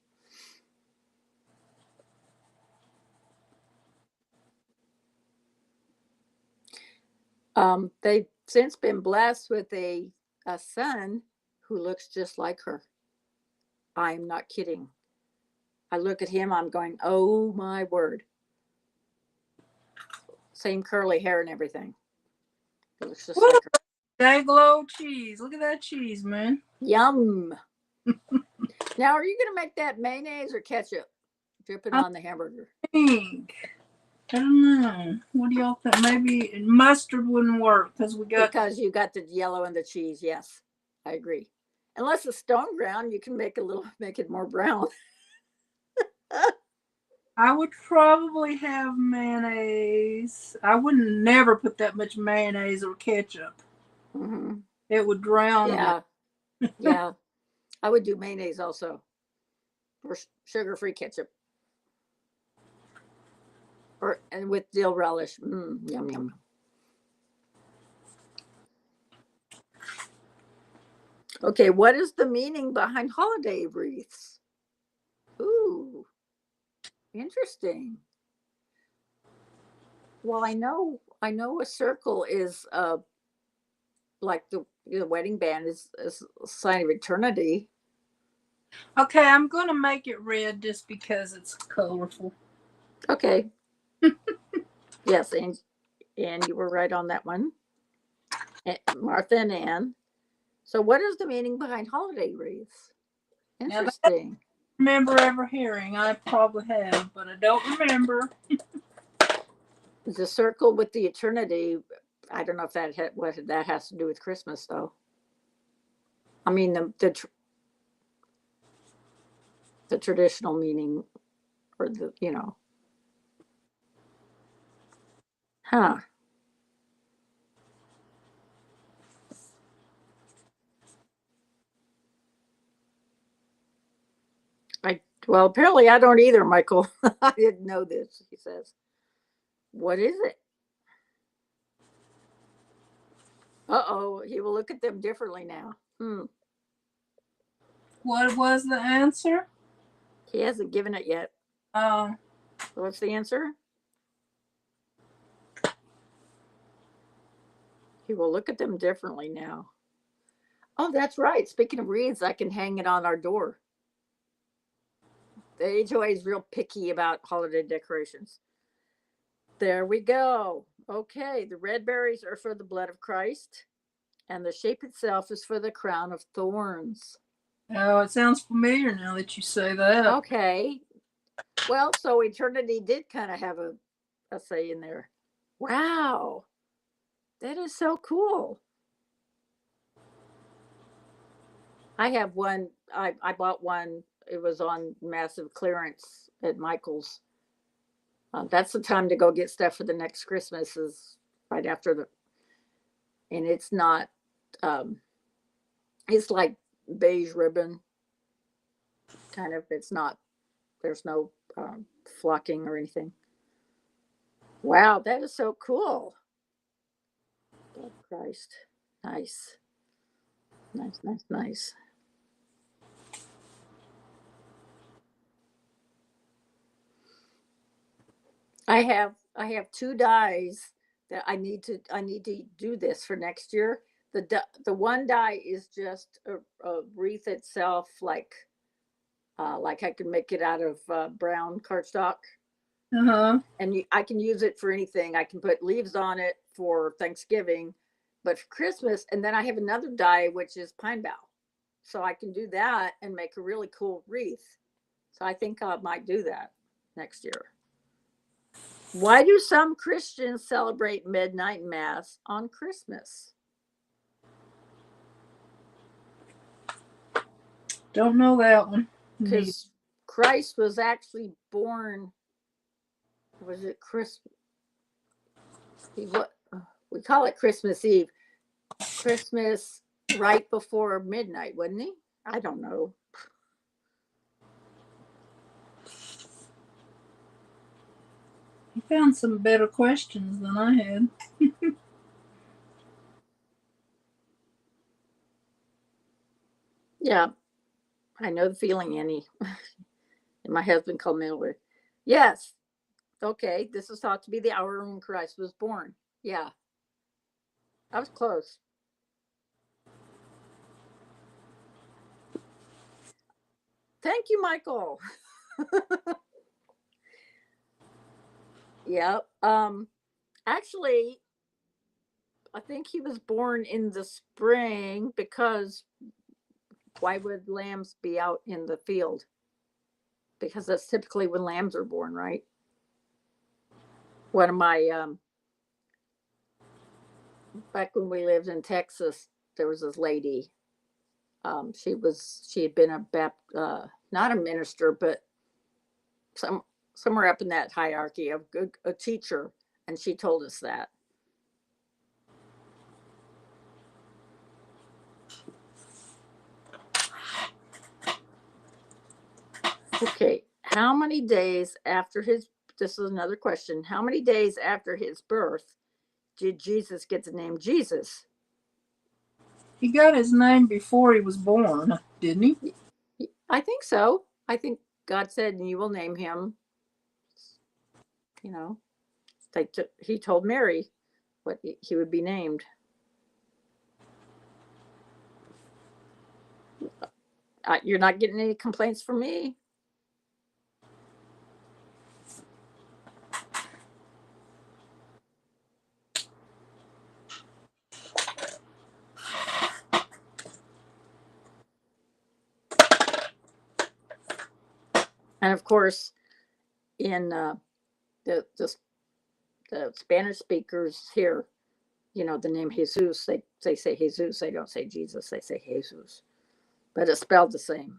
They've since been blessed with a son who looks just like her. I'm not kidding. I look at him, I'm going, oh my word. Same curly hair and everything. It looks just
Woo!
like her.
Day-glow cheese. Look at that cheese, man.
Yum. Now, are you going to make that mayonnaise or ketchup? Drip it
I
on the hamburger.
think. I don't know. What do y'all think? Maybe mustard wouldn't work
Because you got the yellow and the cheese. Yes, I agree. Unless it's stone ground, you can make it more brown.
I would probably have mayonnaise. I wouldn't never put that much mayonnaise or ketchup.
Mm-hmm.
It would drown
Yeah, yeah. I would do mayonnaise also, or sugar-free ketchup, and with dill relish. Yum yum. Okay, what is the meaning behind holiday wreaths? Ooh, interesting. Well, I know a circle is like the wedding band is a sign of eternity.
Okay, I'm gonna make it red just because it's colorful.
Okay. Yes, and you were right on that one. Martha and Ann. So, what is the meaning behind holiday wreaths?
Now that I
Interesting.
remember ever hearing, I probably have, but I don't remember.
The circle with the eternity. I don't know if what that has to do with Christmas, though. I mean, the traditional meaning, or huh? Well, apparently I don't either, Michael. I didn't know this. He says, "What is it?" Uh-oh, he will look at them differently now.
What was the answer?
He hasn't given it yet.
Oh,
So what's the answer? He will look at them differently now. Oh, that's right. Speaking of wreaths, I can hang it on our door. The HOA is real picky about holiday decorations. There we go. Okay, the red berries are for the blood of Christ, and the shape itself is for the crown of thorns.
oh, it sounds familiar now that you say that.
Okay. Well, so eternity did kind of have a say in there. Wow. That is so cool. I have one. I bought one. It was on massive clearance at Michael's. That's the time to go get stuff for the next Christmas. Is right after and it's not. It's like beige ribbon, kind of. It's not. There's no flocking or anything. Wow, that is so cool. Blood Christ, nice, nice, nice, nice. I have two dies that I need to do this for next year. The one die is just a wreath itself, like I can make it out of brown cardstock,
Uh-huh.
and I can use it for anything. I can put leaves on it for Thanksgiving, but for Christmas, and then I have another die which is pine bough, so I can do that and make a really cool wreath. So I think I might do that next year. Why do some Christians celebrate midnight mass on Christmas?
Don't know that one.
Because Christ was actually born. Was it Christmas? What we call it Christmas Eve. Christmas right before midnight, wasn't he? I don't know.
You found some better questions than I had.
Yeah, I know the feeling, Annie. And my husband called me over. Yes. Okay. This is thought to be the hour when Christ was born. Yeah. I was close. Thank you, Michael. Yeah. Actually, I think he was born in the spring because why would lambs be out in the field? Because that's typically when lambs are born, right? One of my back when we lived in Texas, there was this lady. She had been not a minister, but some somewhere up in that hierarchy of a teacher, and she told us that. Okay, how many days after his? This is another question. How many days after his birth did Jesus get the name Jesus?
He got his name before he was born, didn't he?
I think so. I think God said, "And you will name him." You know, he told Mary what he would be named. You're not getting any complaints from me. And of course, in the, the the Spanish speakers here, the name Jesus, they say Jesus. They don't say Jesus. They say Jesus, but it's spelled the same.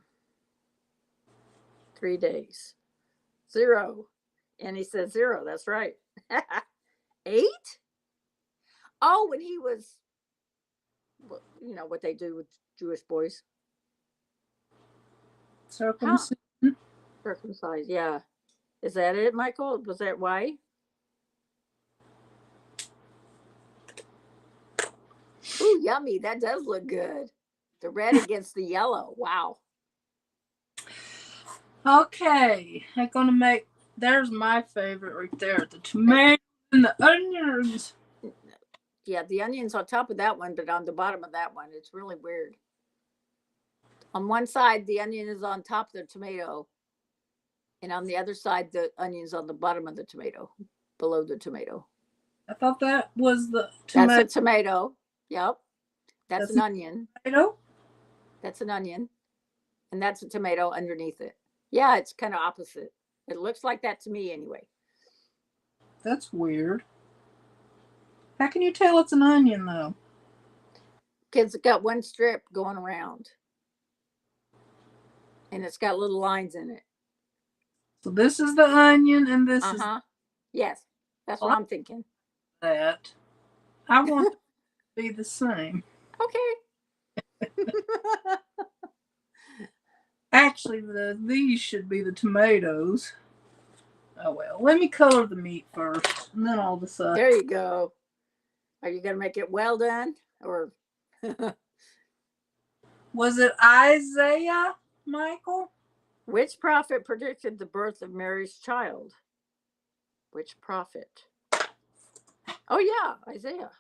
3 days. 0. And he says 0. That's right. 8? Oh, when he was, what they do with Jewish boys. How?
Circumcision.
Circumcised. Yeah. Is that it, Michael? Was that why? Ooh, yummy. That does look good. The red against the yellow. Wow.
Okay, I'm gonna make. There's my favorite right there: the tomato and the onions.
Yeah, the onions on top of that one, but on the bottom of that one, it's really weird. On one side, the onion is on top of the tomato, and on the other side, the onion's on the bottom of the tomato, below the tomato.
I thought that was the
That's a
tomato.
tomato. Yep. That's
That's
an
not
onion.
tomato.
That's an onion. And that's a tomato underneath it. Yeah, it's kind of opposite. It looks like that to me anyway.
That's weird. How can you tell it's an onion though?
Kids got one strip going around, and it's got little lines in it.
So this is the onion, and this
Uh
is
huh. Yes, that's what
I like
I'm thinking.
that. I want be the same.
Okay.
Actually, these should be the tomatoes. Oh well, let me color the meat first, and then I'll decide.
There you go. Are you going to make it well done? Or
Was it Isaiah, Michael?
which prophet predicted the birth of Mary's child? Which prophet? Oh, yeah, Isaiah.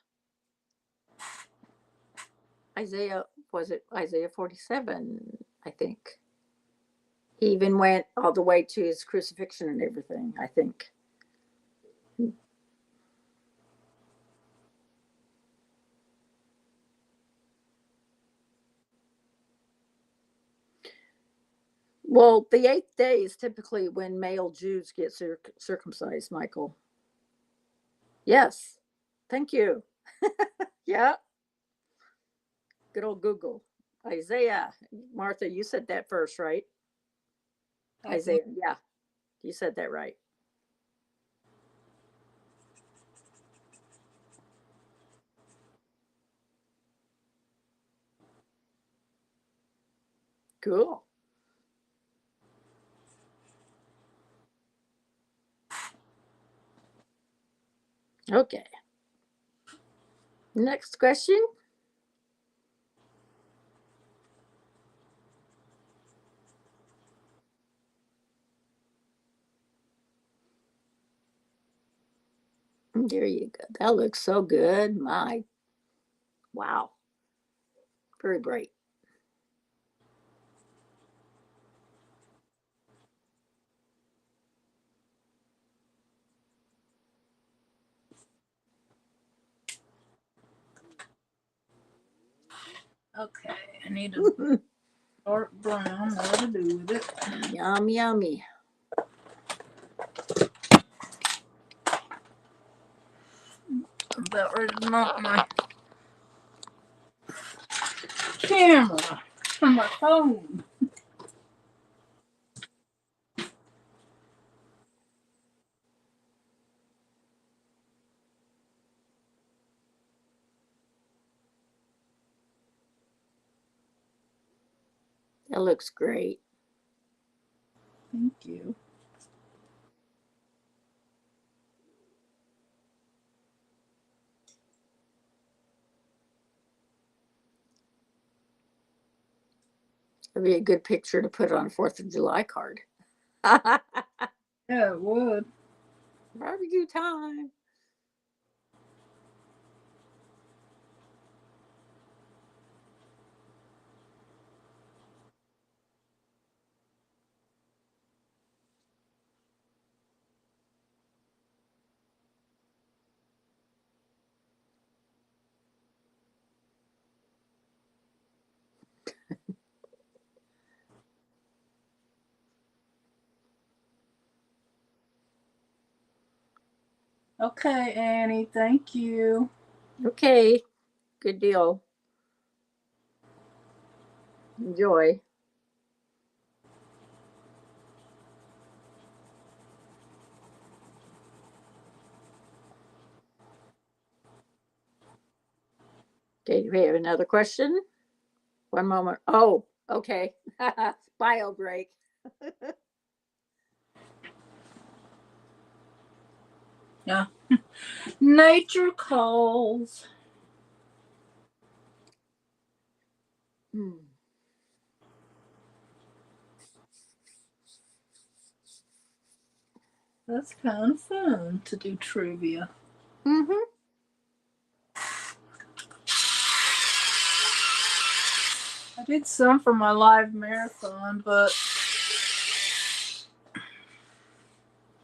Isaiah, was it Isaiah 47? I think. He even went all the way to his crucifixion and everything, I think. Well, the 8th day is typically when male Jews get circumcised, Michael. Yes. Thank you. Yeah. Good old Google. Isaiah. Martha, you said that first, right? Isaiah. Yeah. You said that right. Cool. Okay. Next question. There you go. That looks so good. My, wow. Very bright.
Okay, I need a dark brown. What to do with it?
Yum, yummy.
I'm about ready to knock my camera from my phone.
That looks great.
Thank you.
It'd be a good picture to put on a 4th of July card.
Yeah, it would.
Barbecue time.
Okay, Annie, thank you.
Okay. Good deal. Enjoy. Okay, do we have another question? One moment. Oh, okay. Bio break.
Yeah. Nature calls.
Hmm.
That's kind of fun to do trivia.
Mm-hmm.
I did some for my live marathon, but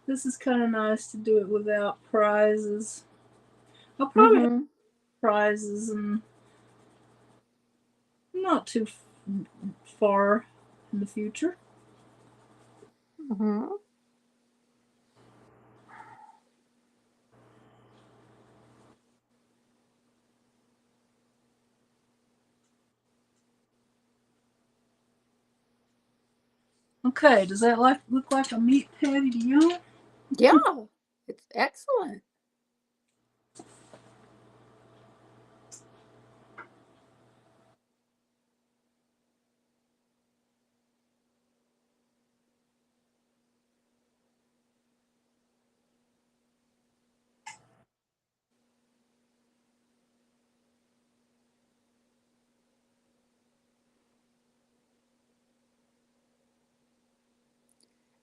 this is kind of nice to do it without prizes. I'll probably have
Mm-hmm.
prizes and not too far in the future.
Mm-hmm.
Okay, does that look like a meat patty to you?
Yeah, it's excellent.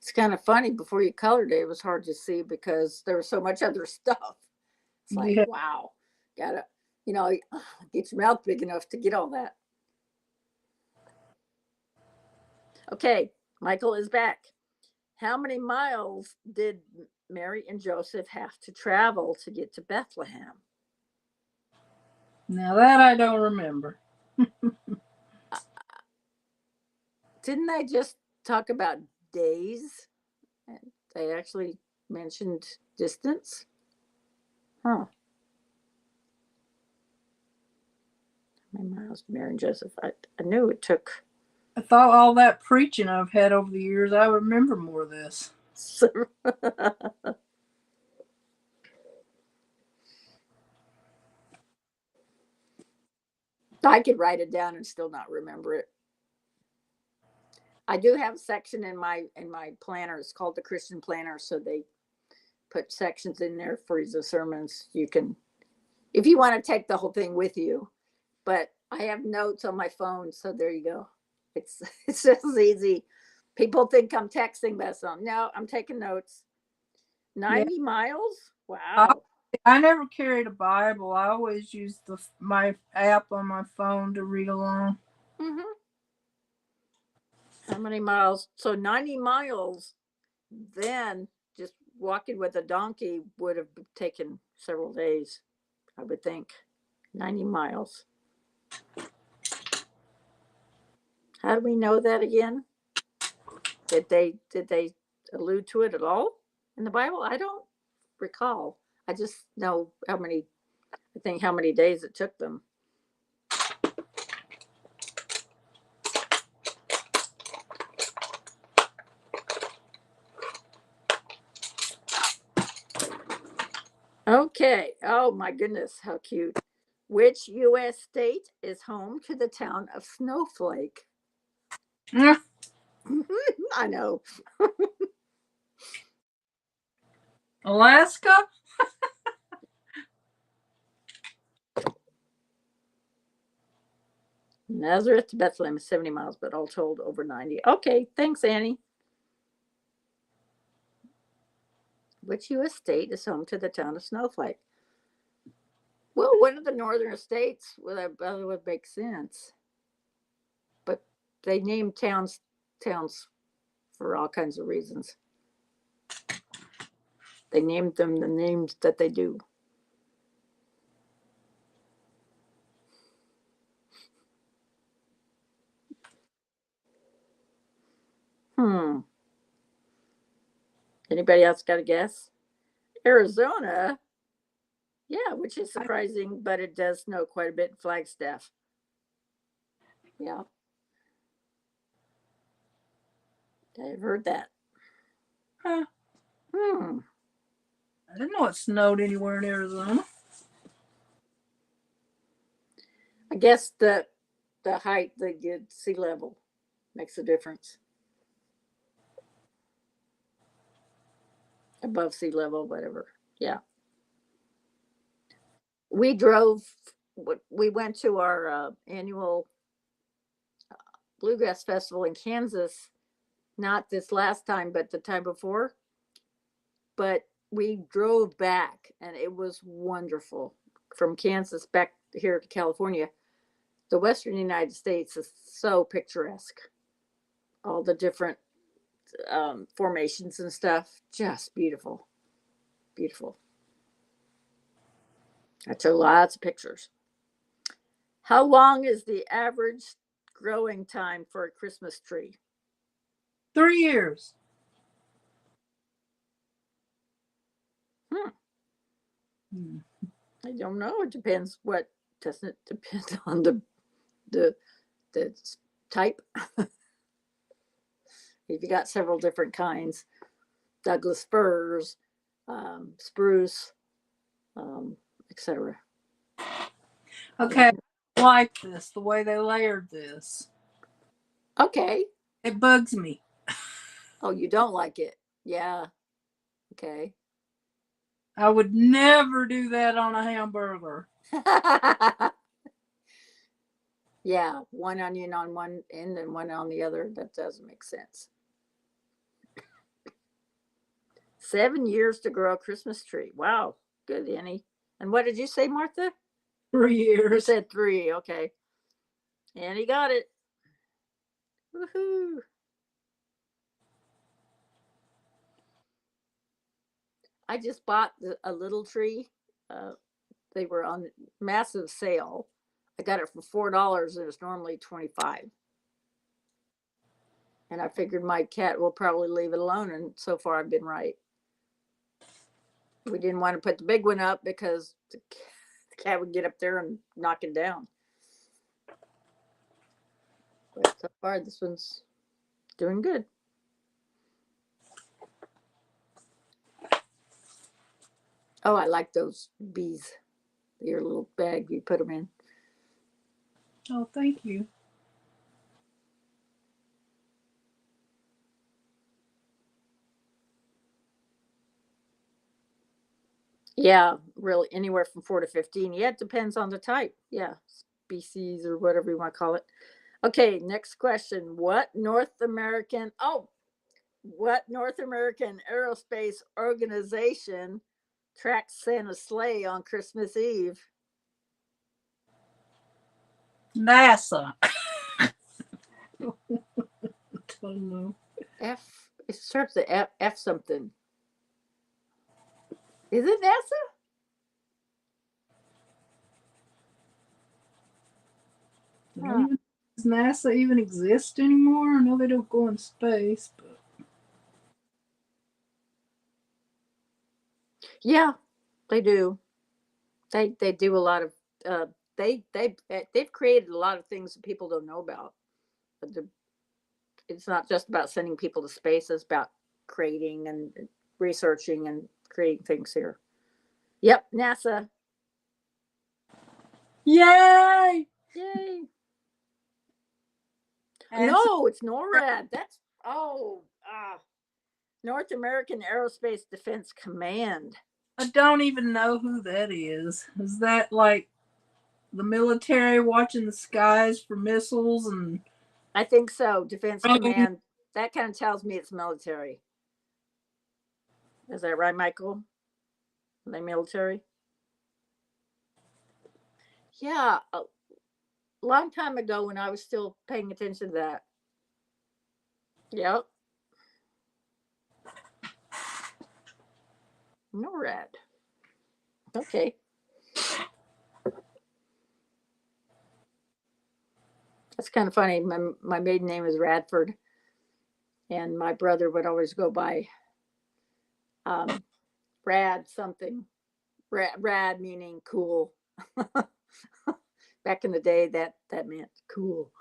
It's kind of funny. Before you colored it, it was hard to see because there was so much other stuff. It's like,
Yeah.
wow, gotta, you know, get your mouth big enough to get all that. Okay, Michael is back. How many miles did Mary and Joseph have to travel to get to Bethlehem?
Now that I don't remember.
Uh, Didn't they just talk about days? And they actually mentioned distance? Huh. How many miles did Mary and Joseph? I knew it took.
I thought all that preaching I've had over the years, I remember more of this.
I could write it down and still not remember it. I do have a section in my planner. It's called the Christian Planner, so they put sections in there for the sermons. You can, if you want to take the whole thing with you, but I have notes on my phone, so there you go. It's it's just easy. People think I'm texting, but no, I'm taking notes.
Yeah.
90 miles?
I,
Wow.
I never carried a Bible. I always used my app on my phone to read along.
Mm-hmm. How many miles? So 90 miles, then just walking with a donkey would have taken several days, I would think. 90 miles. How do we know that again? Did they allude to it at all in the Bible? I don't recall. I just know I think how many days it took them. Okay. Oh my goodness, how cute. Which US state is home to the town of Snowflake? I know.
Alaska?
Nazareth to Bethlehem is 70 miles, but all told over 90. Okay, thanks, Annie. Which U.S. state is home to the town of Snowflake? Well, one of the northern states, well, that would make sense. But they named towns for all kinds of reasons. They named them the names that they do. Hmm. Anybody else got a guess? Arizona. Yeah, which is surprising, but it does snow quite a bit in Flagstaff. Yeah, I've heard that.
Huh.
Hmm.
I didn't know it snowed anywhere in Arizona.
I guess the height, the sea level makes a difference. Above sea level, whatever. Yeah. We drove, we went to our annual bluegrass festival in Kansas, not this last time, but the time before. But we drove back and it was wonderful from Kansas back here to California. The Western United States is so picturesque. All the different formations and stuff, just beautiful. Beautiful. I took lots of pictures. How long is the average growing time for a Christmas tree?
3 years.
Hmm.
Hmm.
I don't know. It depends. What doesn't it depend on the the type? If you got several different kinds, Douglas firs, spruce, etc.
Okay, I like this, the way they layered this.
Okay.
It bugs me.
Oh, you don't like it? Yeah. Okay.
I would never do that on a hamburger.
Yeah, one onion on one end and one on the other. That doesn't make sense. 7 years to grow a Christmas tree. Wow. Good, Annie. And what did you say, Martha?
3 years.
You said 3. Okay. Annie got it. Woohoo. I just bought a little tree. Uh, they were on massive sale. I got it for $4 and it's normally 25. And I figured my cat will probably leave it alone, and so far I've been right. We didn't want to put the big one up because the cat would get up there and knock it down. But so far this one's doing good. Oh, I like those bees. Your little bag you put them in.
Oh, thank you.
Yeah, really anywhere from 4 to 15. Yeah, it depends on the type. Yeah, species or whatever you want to call it. Okay, next question. What North American aerospace organization tracks Santa's sleigh on Christmas Eve?
NASA. Don't know.
F. It starts with F something. Is it NASA?
Does NASA even exist anymore? I know they don't go in space, but
Yeah, they do. They do a lot of they've created a lot of things that people don't know about. But it's not just about sending people to space. It's about creating and researching and creating things here. Yep, NASA.
yay!
Yay!
And
No, it's NORAD. That's North American Aerospace Defense Command.
I don't even know who that is. Is that like the military watching the skies for missiles and?
I think so. Defense Command. That kind of tells me it's military. Is that right, Michael? Are they military? Yeah, a long time ago when I was still paying attention to that. Yep. NORAD. Okay. That's kind of funny. My maiden name is Radford, and my brother would always go by Rad something. Rad meaning cool. Back in the day, that meant cool.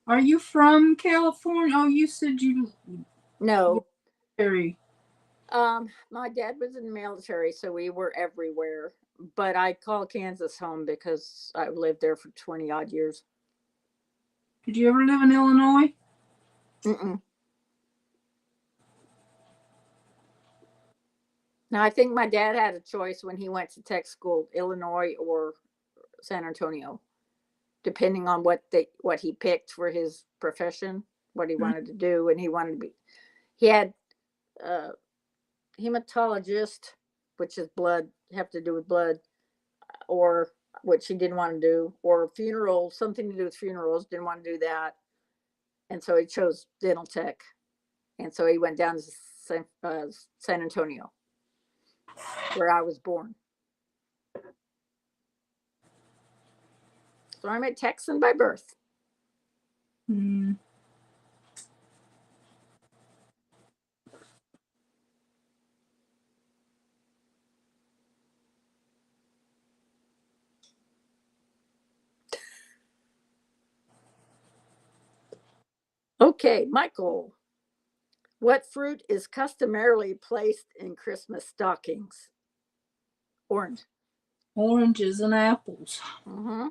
Are you from California? Oh, you said you.
No.
Very.
My dad was in the military, so we were everywhere. But I call Kansas home because I lived there for 20 odd years.
Did you ever live in Illinois?
Mm-mm. Now, I think my dad had a choice when he went to tech school, Illinois or San Antonio, depending on what he picked for his profession, what he wanted to do, and he had hematologist, which is blood, have to do with blood, or which he didn't want to do, or funeral, something to do with funerals, didn't want to do that, and so he chose dental tech, and so he went down to San Antonio, where I was born. So I'm a Texan by birth.
Hmm.
Okay, Michael. What fruit is customarily placed in Christmas stockings? Orange.
Oranges and apples.
Mm-hmm.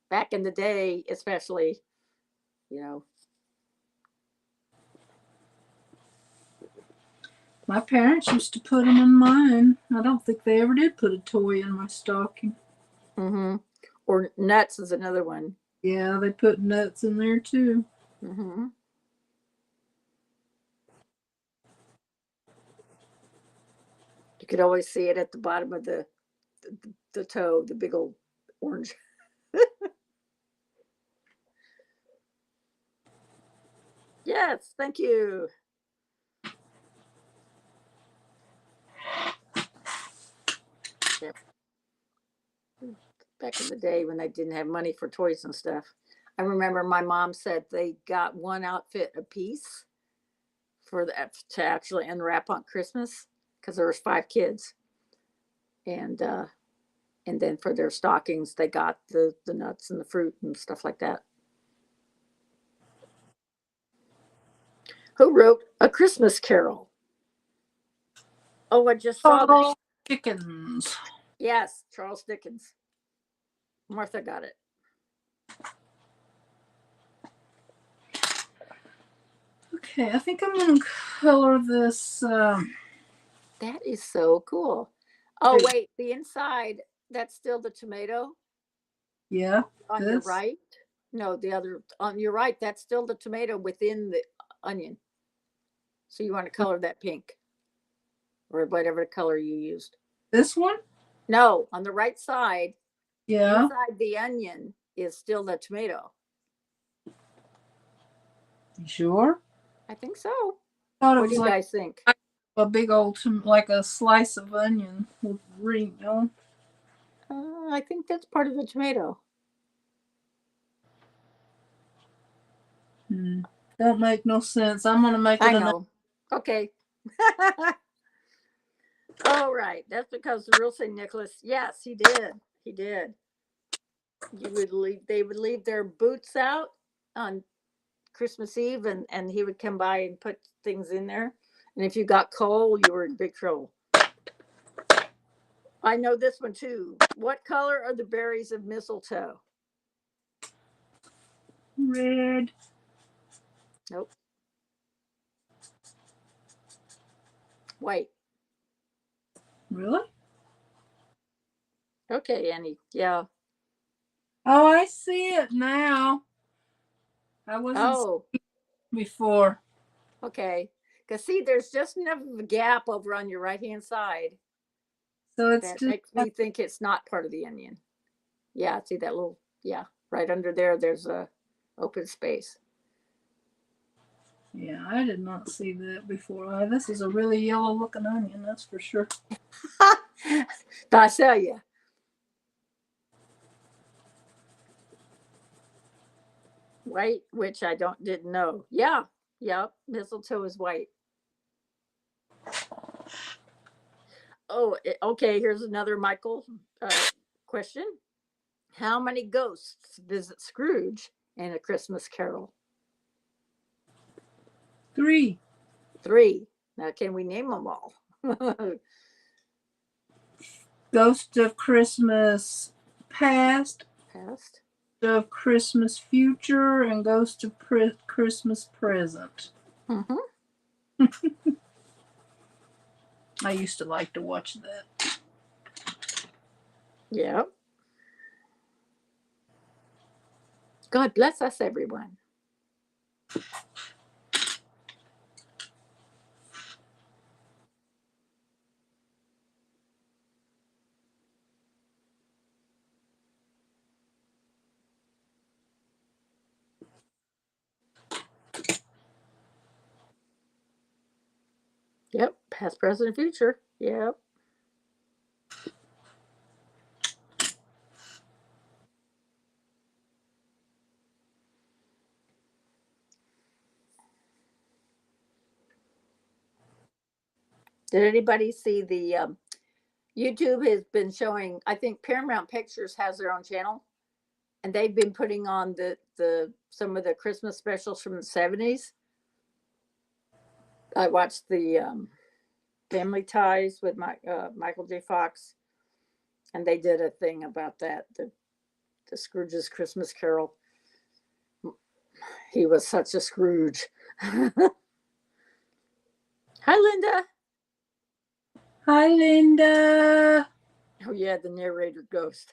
Back in the day, especially, you know.
My parents used to put them in mine. I don't think they ever did put a toy in my stocking.
Mm-hmm. Or nuts is another one.
Yeah, they put nuts in there too.
Mm-hmm. You could always see it at the bottom of the toe, the big old orange. Yes, thank you. Yep. Back in the day when they didn't have money for toys and stuff. I remember my mom said they got one outfit a piece for the to actually unwrap on Christmas because there was 5 kids, and and then for their stockings they got the nuts and the fruit and stuff like that. Who wrote A Christmas Carol? Oh, I just saw that.
Oh, chickens.
Yes, Charles Dickens. Martha got it.
Okay, I think I'm gonna color this.
That is so cool. Oh wait, the inside, that's still the tomato
Yeah,
on your
this.
right. No, the other on your right, that's still the tomato within the onion. So you want to color that pink or whatever color you used.
This one.
No, on the right side,
Yeah.
inside the onion is still the tomato.
You sure?
I think so.
Thought it
What do
was
you
like
guys think?
a big old, like a slice of onion with ring on.
I think that's part of the tomato.
Don't make no sense. I'm gonna make
I
it another.
know. Okay. All right. That's because the real St. Nicholas, yes, he did. He did. They would leave their boots out on Christmas Eve, and he would come by and put things in there. And if you got coal, you were in big trouble. I know this one too. What color are the berries of mistletoe?
Red.
Nope. White.
Really?
Okay, Annie. Yeah.
Oh, I see it now. I wasn't
Oh,
before.
okay. Because see, there's just enough of a gap over on your right hand side
So it's
that
just
makes me think it's not part of the onion. Yeah, see that little, yeah, right under there, there's a open space.
yeah, I did not see that before. This is a really yellow looking onion, that's for sure.
I tell you. White, which I didn't know. Yeah, yep. Mistletoe is white. Oh, okay. Here's another Michael question. How many ghosts visit Scrooge in A Christmas Carol?
3.
3. Now, can we name them all?
Ghost of Christmas Past,
Past.
of Christmas Future, and Ghost of Christmas Present.
Mm-hmm.
I used to like to watch that.
Yeah. God bless us, everyone. Yep. Past, present, future. Yep. Did anybody see the YouTube has been showing? I think Paramount Pictures has their own channel, and they've been putting on the some of the Christmas specials from the 70s. I watched the Family Ties with Michael J. Fox, and they did a thing about that. The Scrooge's Christmas Carol. He was such a Scrooge. Hi, Linda.
Hi, Linda.
Oh yeah, the narrator ghost.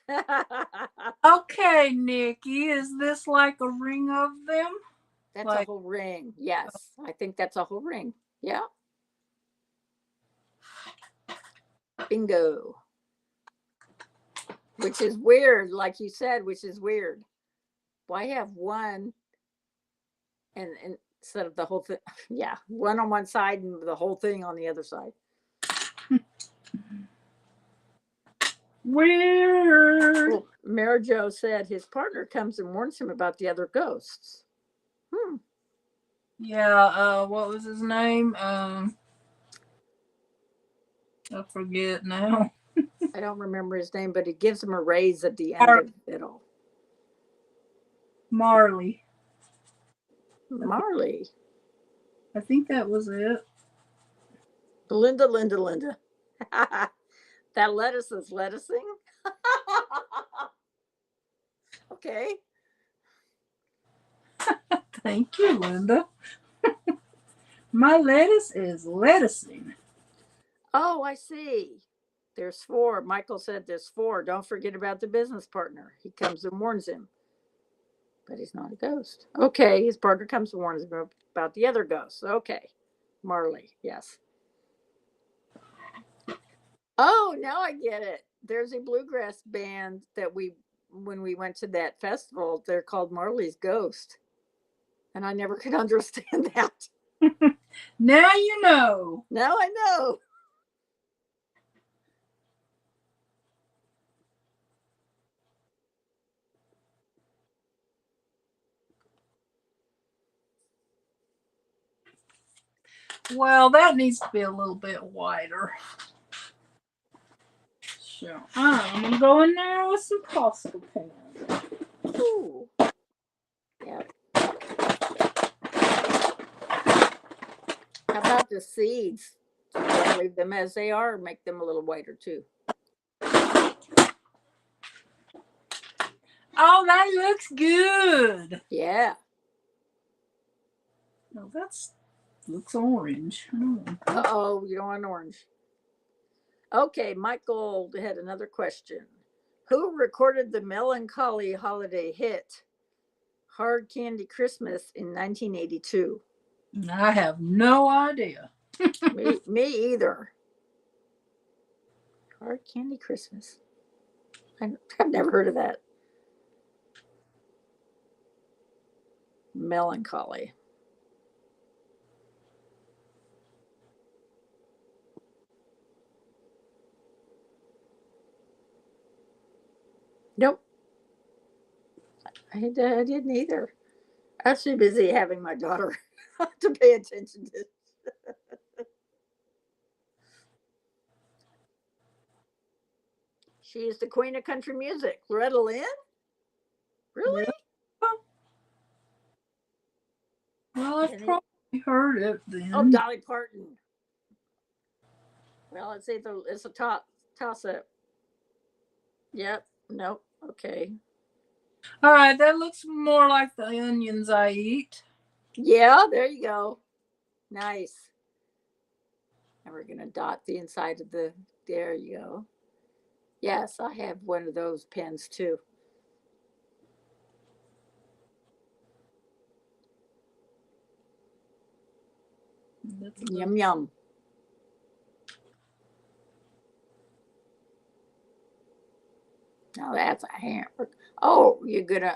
Okay, Nikki, is this like a ring of them?
That's
Like,
a whole ring. Yes, I think that's a whole ring. Yeah. Bingo. Which is weird, like you said, which is weird. Why have one and instead of the whole thing? Yeah, one on one side and the whole thing on the other side.
Weird.
Well, Mary Jo said his partner comes and warns him about the other ghosts.
Yeah, what was his name? I forget now.
I don't remember his name, but he gives him a raise at the end of it all.
Marley.
Marley.
I think that was it.
Linda. That lettuce is lettucing. Okay.
Thank you, Linda. My lettuce is lettucing.
Oh, I see. There's four. Michael said there's four. Don't forget about the business partner. He comes and warns him, but he's not a ghost. Okay, his partner comes and warns him about the other ghosts. Okay, Marley. Yes. Oh, now I get it. There's a bluegrass band that when we went to that festival, they're called Marley's Ghost. And I never could understand that.
Now you know.
Now I know.
Well, that needs to be a little bit wider. So I'm gonna go in there with some Costco pans.
Ooh. Yeah. How about the seeds? Leave them as they are, or make them a little whiter too.
Oh, that looks good.
Yeah.
No, that's looks orange.
Oh, you don't want orange. Okay, Michael had another question. Who recorded the melancholy holiday hit Hard Candy Christmas in 1982?
I have no idea.
Me either. Hard Candy Christmas. I've never heard of that. Melancholy. Nope. I didn't either. I was too busy having my daughter to pay attention to. She is the queen of country music. Loretta Lynn? Really?
Really? Well, I've probably heard it then.
Oh, Dolly Parton. Well, it's a toss up. Yep. Nope. Okay.
All right, that looks more like the onions I eat.
Yeah, there you go. Nice. And we're gonna dot the inside of the. There you go. Yes, I have one of those pens too. Yum yum. Now that's a hammer. Oh,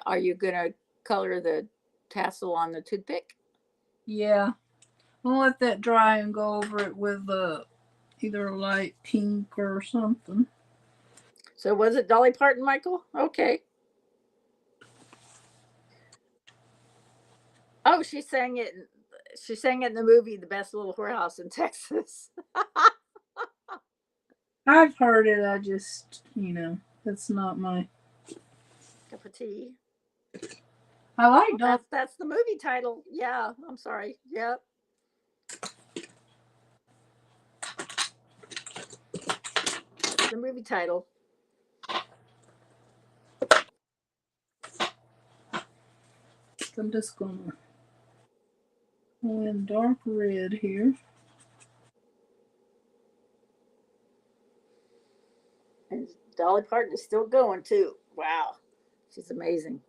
are you gonna color the tassel on the toothpick?
Yeah, I'll let that dry and go over it with either a light pink or something.
So was it Dolly Parton, Michael? Okay. Oh, she sang it. She sang it in the movie "The Best Little Whorehouse in Texas."
I've heard it. I just, that's not my.
Cup of tea.
I like
Oh, that's the movie title. Yeah, I'm sorry. Yep. That's the movie title.
I'm just gonna go in dark red here.
And Dolly Parton is still going too. Wow, she's amazing.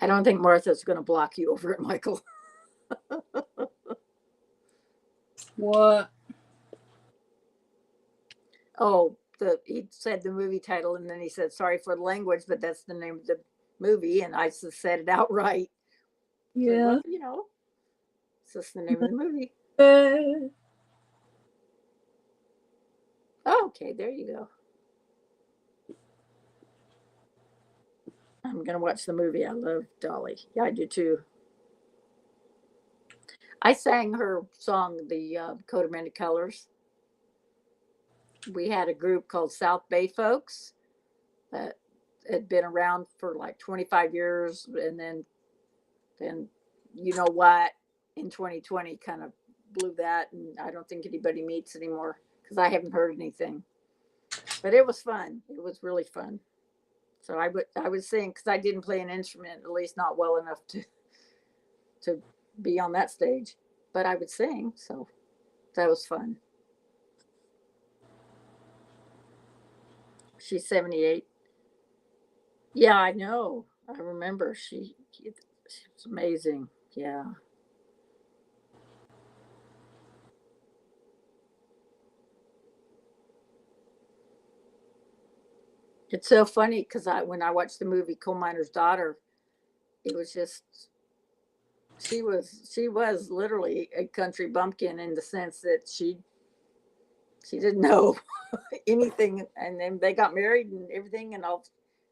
I don't think Martha's going to block you over it, Michael.
What?
Oh, he said the movie title, and then he said, "Sorry for the language, but that's the name of the movie," and I just said it outright. So,
Yeah.
well, it's just the name of the movie. Oh, okay, there you go. I'm gonna watch the movie. I love Dolly. Yeah, I do too. I sang her song, the Coat of Many Colors. We had a group called South Bay Folks that had been around for like 25 years, and then you know what, in 2020 kind of blew that, and I don't think anybody meets anymore because I haven't heard anything. But it was fun. It was really fun. So I would sing because I didn't play an instrument, at least not well enough to be on that stage. But I would sing, so that was fun. She's 78. Yeah, I know. I remember she was amazing. Yeah. It's so funny because when I watched the movie Coal Miner's Daughter, it was just she was literally a country bumpkin in the sense that she didn't know anything, and then they got married and everything, and all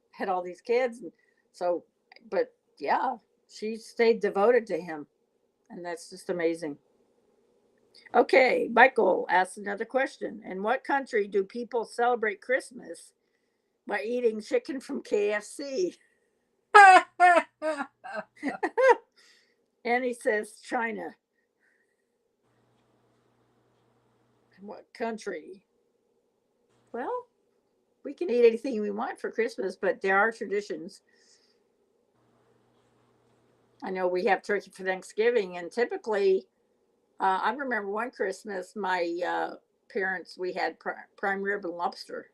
had all these kids, and so, but yeah, she stayed devoted to him, and that's just amazing. Okay, Michael asks another question: in what country do people celebrate Christmas by eating chicken from KFC? And he says China. What country? Well, we can eat anything we want for Christmas, but there are traditions. I know we have turkey for Thanksgiving, and typically, I remember one Christmas, my parents, we had prime rib and lobster.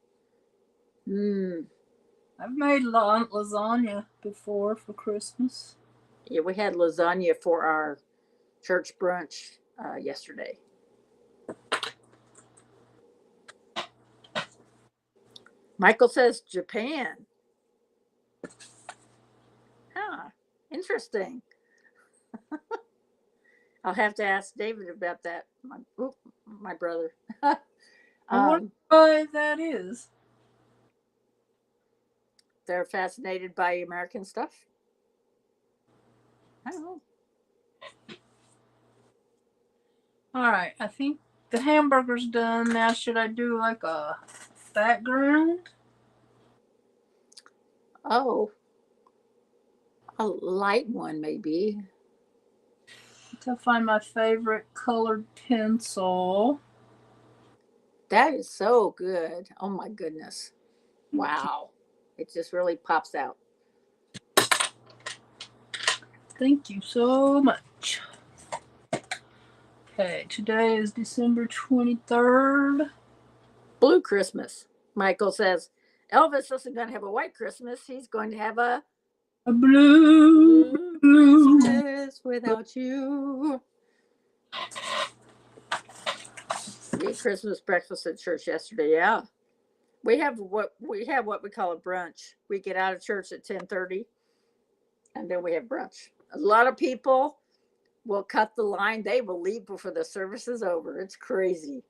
Mm.
I've made lasagna before for Christmas.
Yeah, we had lasagna for our church brunch yesterday. Michael says Japan. Huh. Interesting. I'll have to ask David about that. My brother.
I wonder
um,
why that is.
they're fascinated by American stuff. I don't know.
All right, I think the hamburger's done. Now, should I do like a background?
Oh, a light one maybe.
To find my favorite colored pencil.
That is so good. Oh my goodness. Wow. It just really pops out.
Thank you so much. Okay, today is December 23rd.
Blue Christmas. Michael says Elvis isn't going to have a white Christmas. He's going to have a
A blue,
blue
blue.
Christmas without you. We had Christmas breakfast at church yesterday. Yeah. We have what we call a brunch. We get out of church at 10:30 and then we have brunch. A lot of people will cut the line. They will leave before the service is over. It's crazy.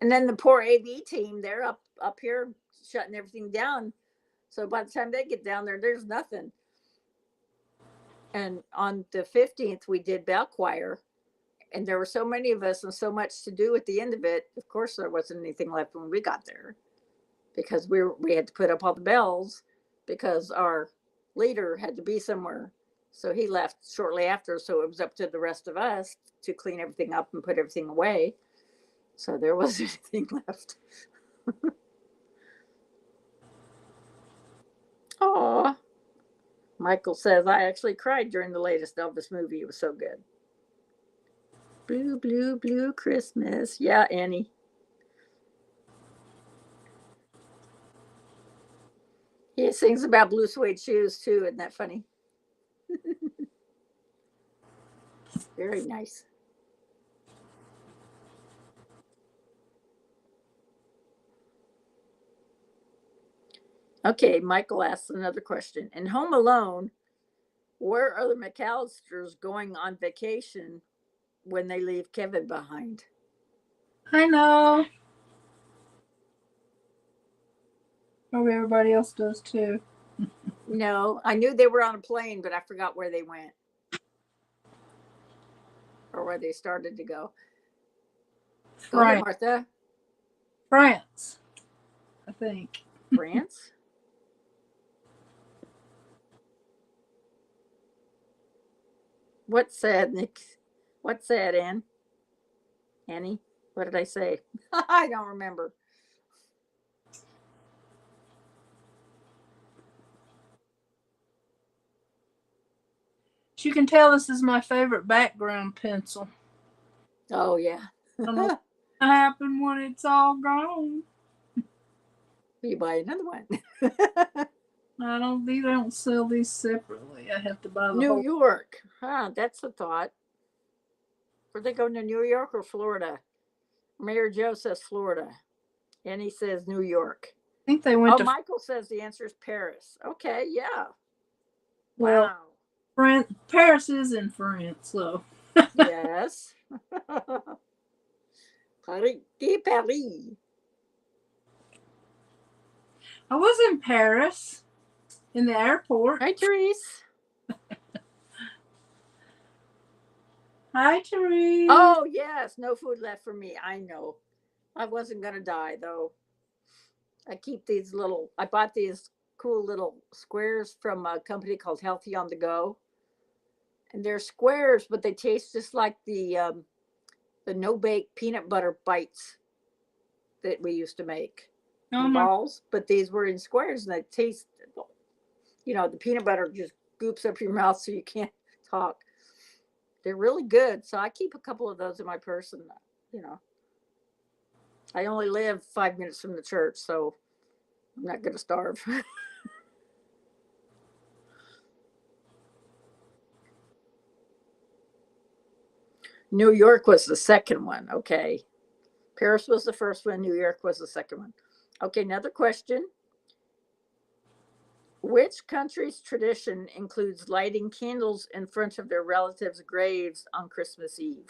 And then the poor AV team, they're up here shutting everything down. So by the time they get down there, there's nothing. And on the 15th, we did bell choir, and there were so many of us and so much to do at the end of it. Of course, there wasn't anything left when we got there because we had to put up all the bells because our leader had to be somewhere. So he left shortly after. So it was up to the rest of us to clean everything up and put everything away. So there wasn't anything left. Oh, Michael says I actually cried during the latest Elvis movie. It was so good. Blue, blue, blue Christmas. Yeah, Annie. He sings about blue suede shoes too. Isn't that funny? Very nice. Okay, Michael asks another question. In Home Alone, where are the McAllisters going on vacation when they leave Kevin behind?
I know. Probably everybody else does too.
No, I knew they were on a plane, but I forgot where they went or where they started to go. Go ahead,
France.
Martha.
France, I think.
France? What's that, Nick? What's that, Ann? Annie? What did I say? I don't remember.
As you can tell, this is my favorite background pencil.
Oh, yeah.
I don't know what happen when it's all gone.
You buy another one.
These don't sell these separately. I have to buy the
New
whole.
York. Huh, that's a thought. Were they going to New York or Florida? Mayor Joe says Florida. And he says New York.
I think they went
Oh,
to.
Michael says the answer is Paris. Okay, yeah.
Well,
Wow.
Paris is in France, so.
Yes. Paris. Paris.
I was in Paris in the airport.
Hi, Therese.
Hi, Therese.
Oh, yes. No food left for me. I know. I wasn't going to die, though. I keep these little, I bought these cool little squares from a company called Healthy on the Go. And they're squares, but they taste just like the no bake peanut butter bites that we used to make.
Oh my.
Balls, but these were in squares and they taste, the peanut butter just goops up your mouth so you can't talk. They're really good. So I keep a couple of those in my purse and, you know, I only live 5 minutes from the church, so I'm not going to starve. New York was the second one. Okay. Paris was the first one. New York was the second one. Okay. Another question. Which country's tradition includes lighting candles in front of their relatives' graves on Christmas Eve?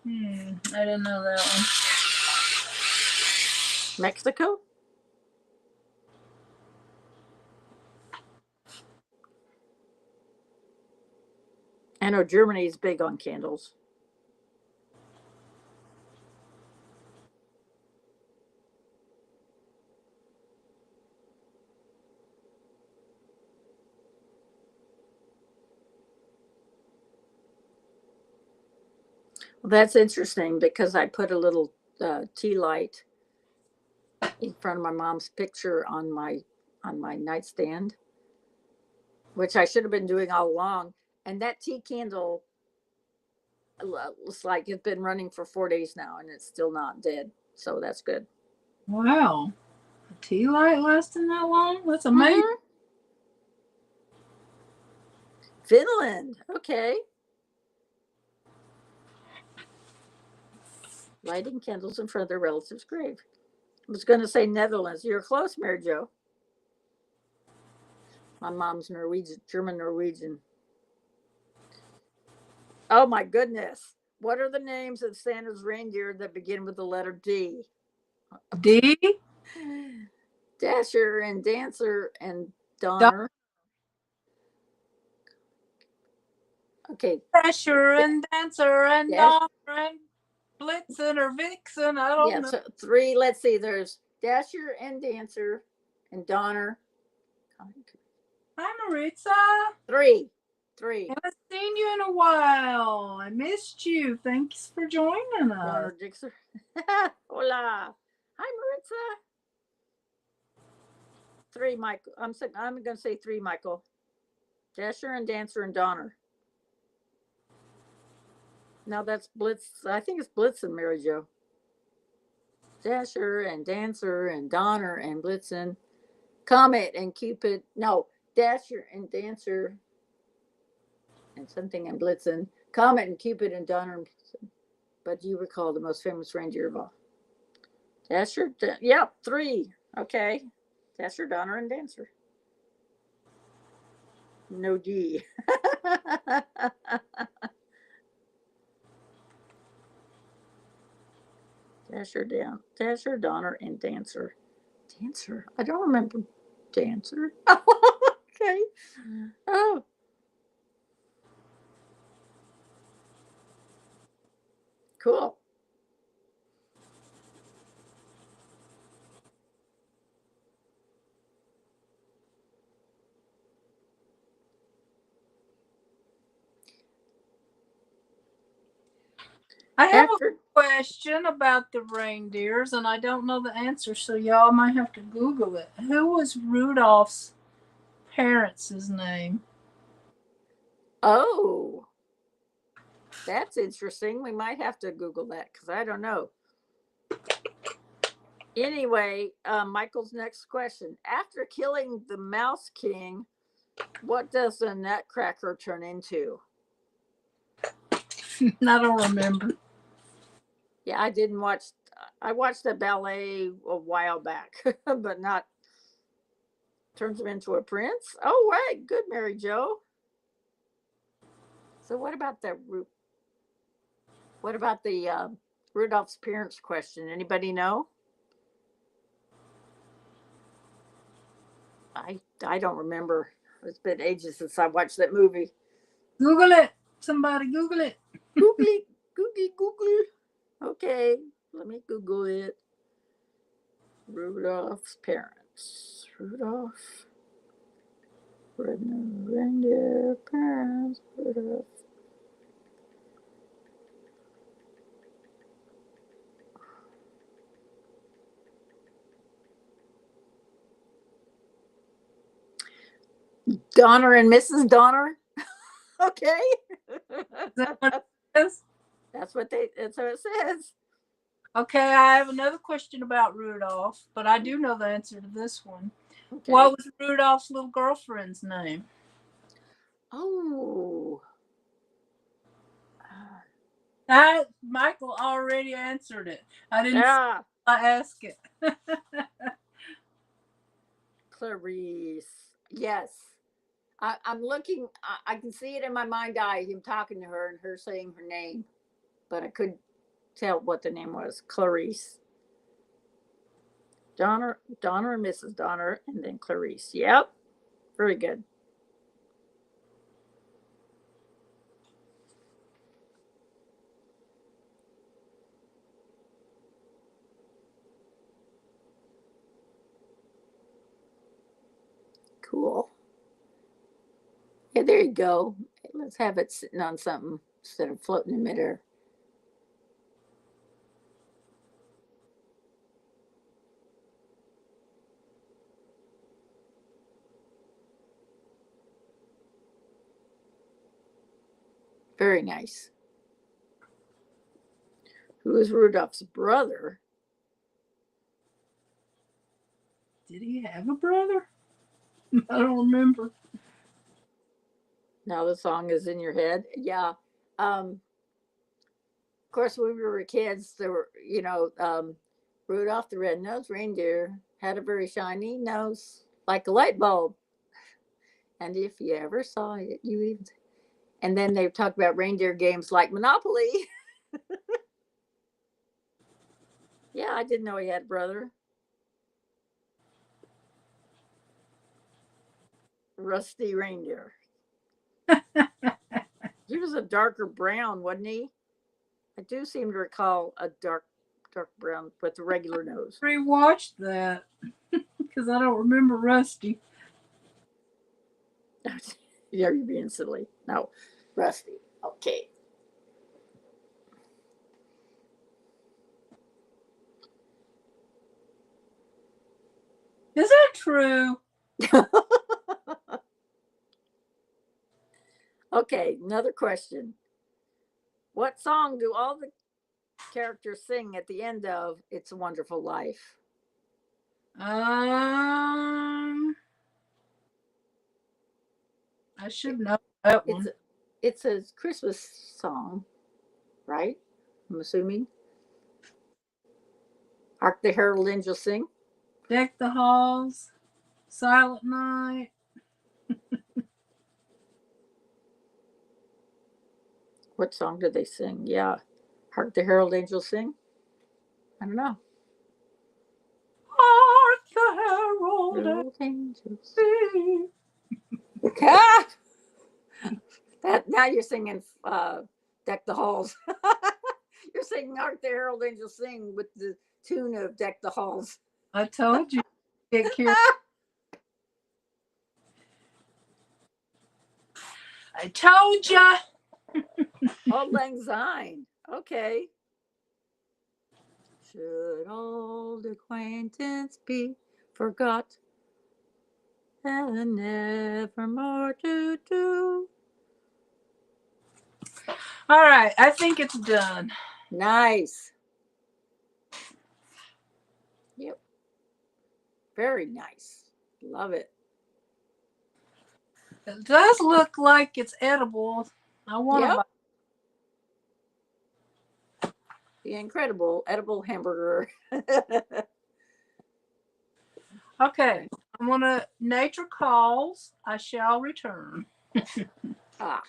I didn't know that one.
Mexico? I know Germany is big on candles. Well, that's interesting because I put a little tea light in front of my mom's picture on my nightstand, which I should have been doing all along. And that tea candle looks like it's been running for 4 days now, and it's still not dead. So that's good.
Wow. A tea light lasting that long? That's amazing.
Mhm. Finland. Okay. Lighting candles in front of their relative's grave. I was going to say Netherlands. You're close, Mary Jo. My mom's Norwegian, German Norwegian. Oh my goodness. What are the names of Santa's reindeer that begin with the letter D?
D?
Dasher and Dancer and Donner. Okay.
Dasher and Dancer and
Dash.
Donner and Blitzen or Vixen. I don't
Yeah.
know.
So three. Let's see. There's Dasher and Dancer and Donner.
Hi, Maritza.
Three. Three.
Haven't seen you in a while. I missed you. Thanks for joining us.
Donner Dixer. Hola. Hi, Maritza. Three, Michael. I'm going to say three, Michael. Dasher and Dancer and Donner. Now that's Blitz. I think it's Blitzen, Mary Jo. Dasher and Dancer and Donner and Blitzen. Comet and Cupid. No, Dasher and Dancer and something and Blitzen. Comet and Cupid and Donner and Blitzen. But you recall the most famous reindeer of all. Dasher. Yep, three. Okay. Dasher, Donner, and Dancer. No D. Dasher, Donner, and Dancer. Dancer. I don't remember Dancer. Okay. Oh, cool.
I have a
After
question about the reindeers, and I don't know the answer, so y'all might have to Google it. Who was Rudolph's parents' name?
oh, that's interesting. We might have to Google that because I don't know. Anyway, Michael's next question: after killing the Mouse King, what does the Nutcracker turn into?
I don't remember.
Yeah, I didn't watch. I watched the ballet a while back, but not turns him into a prince. Oh, right, good, Mary Jo. So, what about the Rudolph's parents question? Anybody know? I don't remember. It's been ages since I watched that movie.
Google it. Somebody Google it.
Google, Google. Okay, let me Google it. Rudolph's parents. Rudolph. Reindeer parents. Rudolph. Donner and Mrs. Donner. Okay.
Is that what it is?
That's what they. That's what it says.
Okay, I have another question about Rudolph, but I do know the answer to this one.
Okay.
What was Rudolph's little girlfriend's name?
Oh.
Michael already answered it. I didn't
Yeah.
ask it.
Clarice. Yes. I'm looking. I can see it in my mind's eye. Him talking to her and her saying her name, but I couldn't tell what the name was. Clarice. Donner and Mrs. Donner, and then Clarice. Yep. Very good. Cool. Yeah, there you go. Let's have it sitting on something instead of floating in midair. Very nice. Who is Rudolph's brother?
Did he have a brother? I don't remember.
Now the song is in your head. Yeah. Of course, when we were kids, there were, Rudolph the red-nosed reindeer had a very shiny nose, like a light bulb. And if you ever saw it, you even. And then they talk about reindeer games like Monopoly. Yeah, I didn't know he had a brother. Rusty reindeer. He was a darker brown, wasn't he? I do seem to recall a dark brown with a regular nose.
Rewatched that because I don't remember Rusty.
Yeah, you're being silly. No, Rusty. Okay.
Is that true?
Okay, another question. What song do all the characters sing at the end of It's a Wonderful Life?
Um, I should know that
It's
one.
it's a Christmas song, right? I'm assuming. Hark the Herald Angels Sing.
Deck the halls, Silent Night.
What song did they sing? Yeah. Hark the Herald Angels Sing. I don't know.
Hark the herald
Herald Angels.
sing.
Ah! That now you're singing Deck the Halls. You're singing Hark the Herald Angels Sing with the tune of Deck the Halls.
I told you. Get careful. I told ya.
Old Lang Syne. Okay. Should old acquaintance be forgot and never more to do?
All right, I think it's done.
Nice. Yep. Very nice. Love it.
It does look like it's edible. I want to
Yep.
buy.
The incredible edible hamburger.
Okay, I'm gonna. Nature calls. I shall return.
Ah,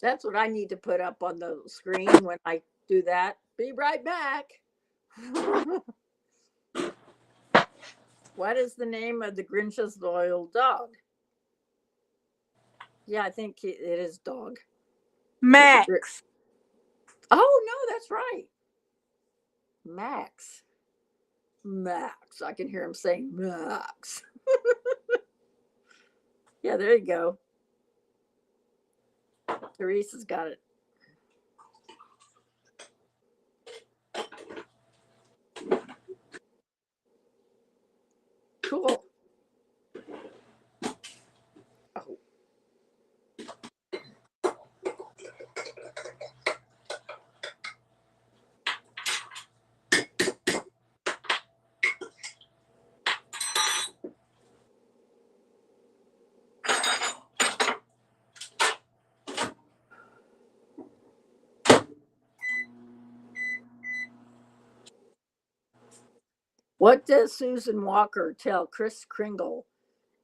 that's what I need to put up on the screen when I do that. Be right back. What is the name of the Grinch's loyal dog? Yeah, I think it is dog.
Max.
Oh no, that's right. Max. Max. I can hear him saying Max. Yeah, there you go. Teresa's got it. Cool. Oh, what does Susan Walker tell Chris Kringle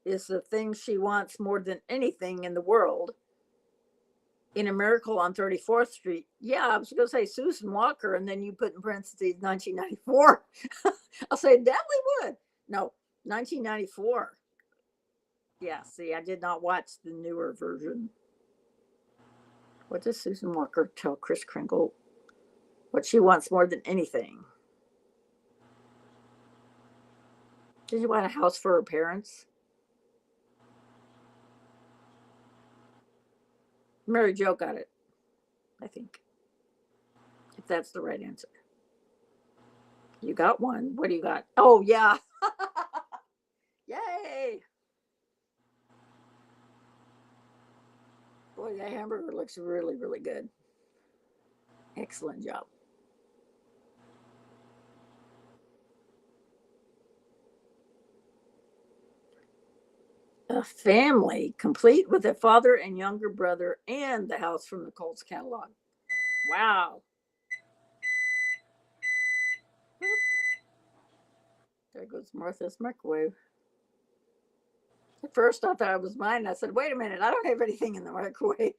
is the thing she wants more than anything in the world in A Miracle on 34th Street? Yeah, I was going to say Susan Walker, and then you put in parentheses 1994. I'll say definitely would. No, 1994. Yeah, see, I did not watch the newer version. What does Susan Walker tell Chris Kringle what she wants more than anything? Did she want a house for her parents? Mary Jo got it, I think, if that's the right answer. You got one. What do you got? Oh, yeah. Yay. Boy, that hamburger looks really, really good. Excellent job. A family complete with a father and younger brother and the house from the Colts catalog. Wow. There goes Martha's microwave. At first, I thought it was mine. I said, wait a minute, I don't have anything in the microwave.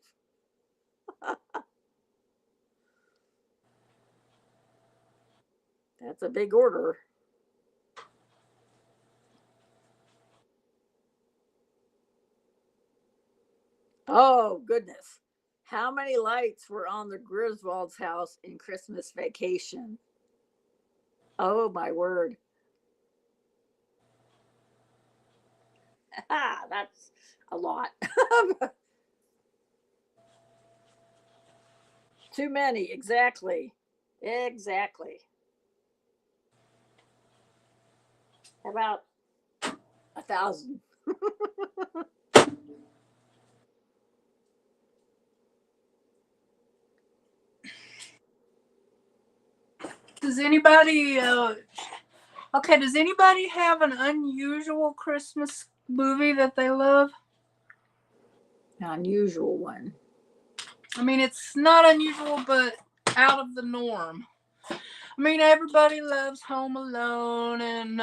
That's a big order. Oh, goodness. How many lights were on the Griswold's house in Christmas Vacation? Oh, my word. That's a lot. Too many, exactly. Exactly. About 1,000.
Does anybody Okay, does anybody have an unusual Christmas movie that they love?
An unusual one.
I mean, it's not unusual, but out of the norm. I mean, everybody loves Home Alone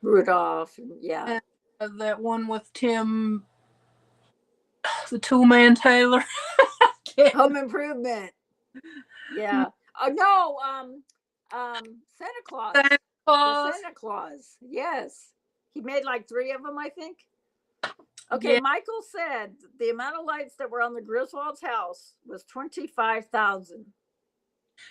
Rudolph. Yeah.
and that one with Tim, the Toolman Taylor.
Home Improvement. Yeah. Oh no. Santa Claus.
Santa
The
Claus.
Santa Claus. Yes. He made like 3 of them, I think. Okay,
Yeah.
Michael said the amount of lights that were on the Griswold's house was 25,000.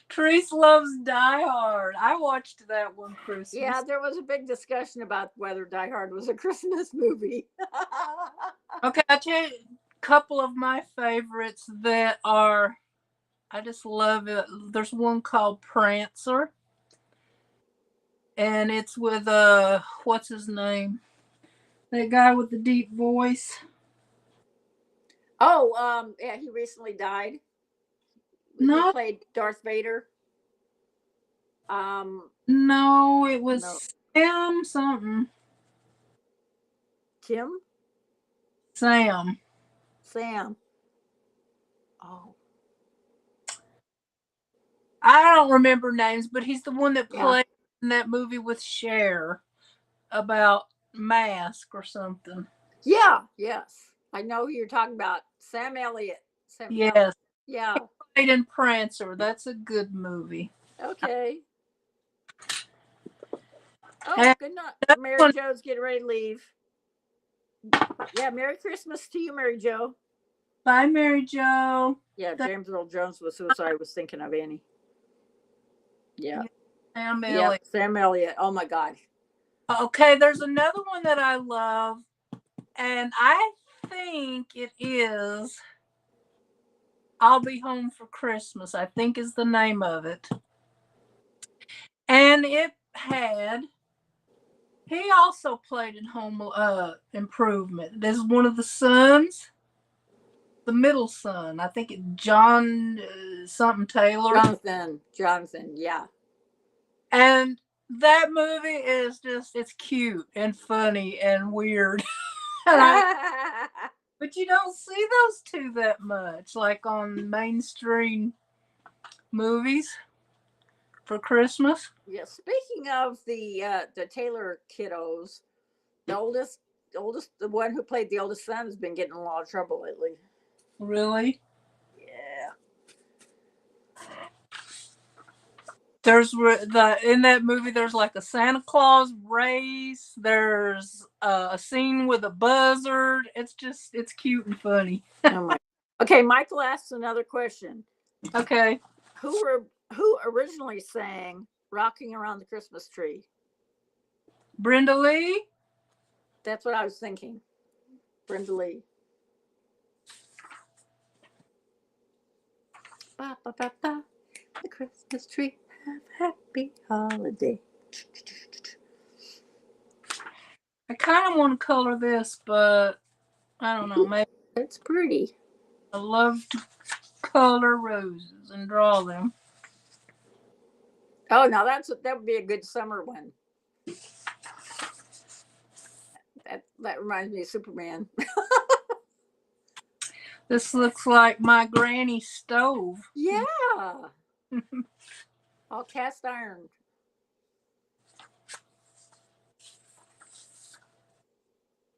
Therese loves Die Hard. I watched that one
Yeah,
Christmas.
there was a big discussion about whether Die Hard was a Christmas movie.
Okay, I'll tell you a couple of my favorites that are, I just love it. There's one called Prancer, and it's with, what's his name? That guy with the deep voice.
Oh, yeah, he recently died. He
No,
played Darth Vader. Um,
no, it
no,
was Sam something.
Tim,
Sam.
Sam. Oh,
I don't remember names, but he's the one that
yeah,
played in that movie with Cher about Mask or something.
yeah, yes. I know who you're talking about. Sam Elliott. Yeah,
Yes.
yeah.
Played in Prancer. That's a good movie.
Okay. Oh,
And
good night.
that
Mary
one,
Jo's getting ready to leave. Yeah, Merry Christmas to you, Mary Jo.
Bye, Mary Jo.
Yeah,
That,
James Earl Jones was suicide. I was thinking of Annie. Yeah.
yeah, Sam
Yep.
Elliott.
Sam Elliott. Oh my God.
Okay, there's another one that I love, and I think it is I'll Be Home for Christmas, I think is the name of it. And it had, he also played in Home Improvement. There's one of the sons, the middle son. I think it John something Taylor.
Jonathan. Yeah.
And that movie is just, it's cute and funny and weird. And but you don't see those two that much, like on mainstream movies for Christmas.
Yeah. Speaking of the Taylor kiddos, the oldest, the one who played the oldest son has been getting in a lot of trouble lately.
Really?
Yeah.
There's in that movie. There's like a Santa Claus race. There's a scene with a buzzard. It's cute and funny.
Oh my. Okay, Michael asks another question.
Okay,
Who originally sang "Rocking Around the Christmas Tree"?
Brenda Lee.
That's what I was thinking. Brenda Lee. Ba, ba, ba, ba. The Christmas tree. Have a happy holiday.
I kind of want to color this, but I don't know. Maybe
It's pretty.
I love to color roses and draw them.
Oh, now that would be a good summer one. That reminds me of Superman.
This looks like my granny's stove.
Yeah, all cast iron.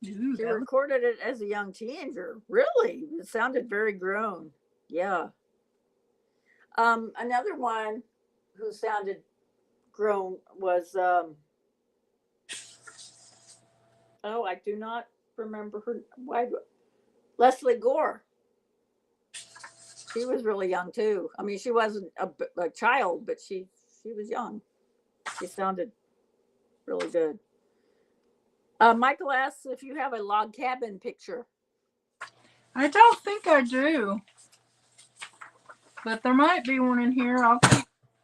Ooh,
She
that looks,
recorded it as a young teenager. Really, it sounded very grown. Yeah. Another one who sounded grown was oh, I do not remember her. Why? Leslie Gore. She was really young too. I mean, she wasn't a child, but she was young. She sounded really good. Michael asks if you have a log cabin picture.
I don't think I do, but there might be one in here. I'll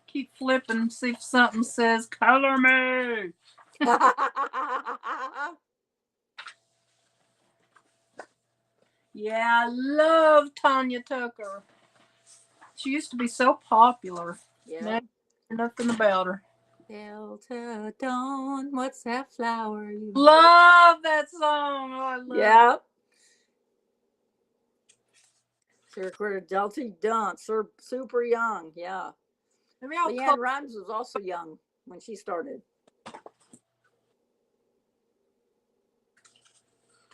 keep flipping and see if something says color me. Yeah, I love Tanya Tucker. She used to be so popular.
Yeah.
Now, nothing about her.
Delta Dawn, what's that flower you
Love that song. Oh, I love it.
Yeah. She recorded Delta Dawn, super young. Yeah.
Maybe I'll
Leanne
call
Rimes was also young when she started.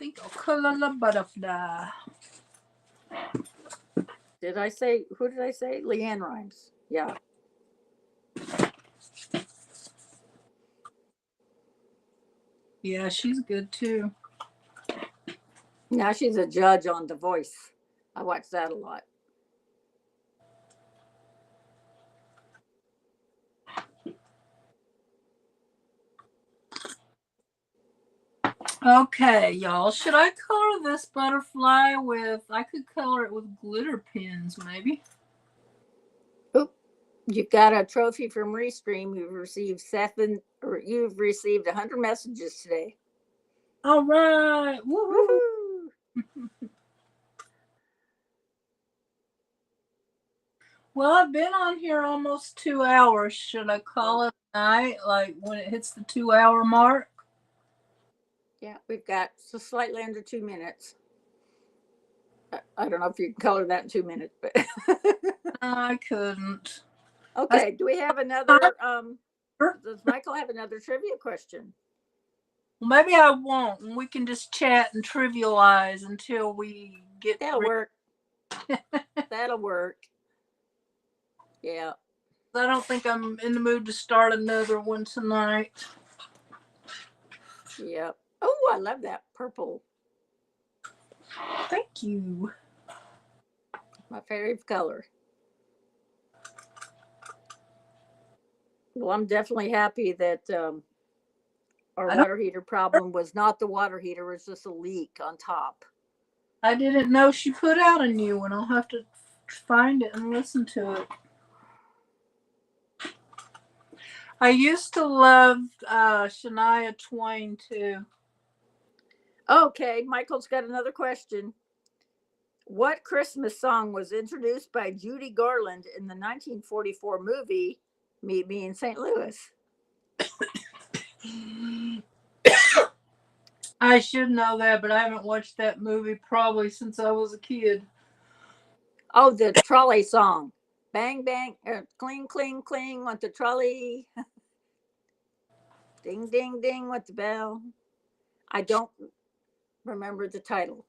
think I'll color the butterfly.
Did I say, who did I say? Leanne Rimes. Yeah.
Yeah, she's good too.
Now she's a judge on The Voice. I watch that a lot.
Okay, y'all. Should I color this butterfly with? I could color it with glitter pins, maybe.
Oop. You've got a trophy from Restream. You've received 100 messages today.
All right. Woohoo!
Woohoo!
Well, I've been on here almost 2 hours. Should I call it a night? Like when it hits the 2 hour mark?
Yeah, we've got slightly under 2 minutes. I don't know if you can color that in 2 minutes, but
I couldn't.
okay. Do we have another? Does Michael have another trivia question?
Well, maybe I won't, and we can just chat and trivialize until we get.
That'll work. That'll work. Yeah.
I don't think I'm in the mood to start another one tonight.
Yep. Oh, I love that purple.
Thank you.
My favorite color. Well, I'm definitely happy that our water heater problem was not the water heater; it was just a leak on top.
I didn't know she put out a new one. I'll have to find it and listen to it. I used to love Shania Twain too.
Okay, Michael's got another question. What Christmas song was introduced by Judy Garland in the 1944 movie Meet Me in St. Louis?
I should know that, but I haven't watched that movie probably since I was a kid.
Oh, the trolley song. Bang, bang, cling, cling, cling with the trolley. Ding, ding, ding with the bell. I don't remember the title.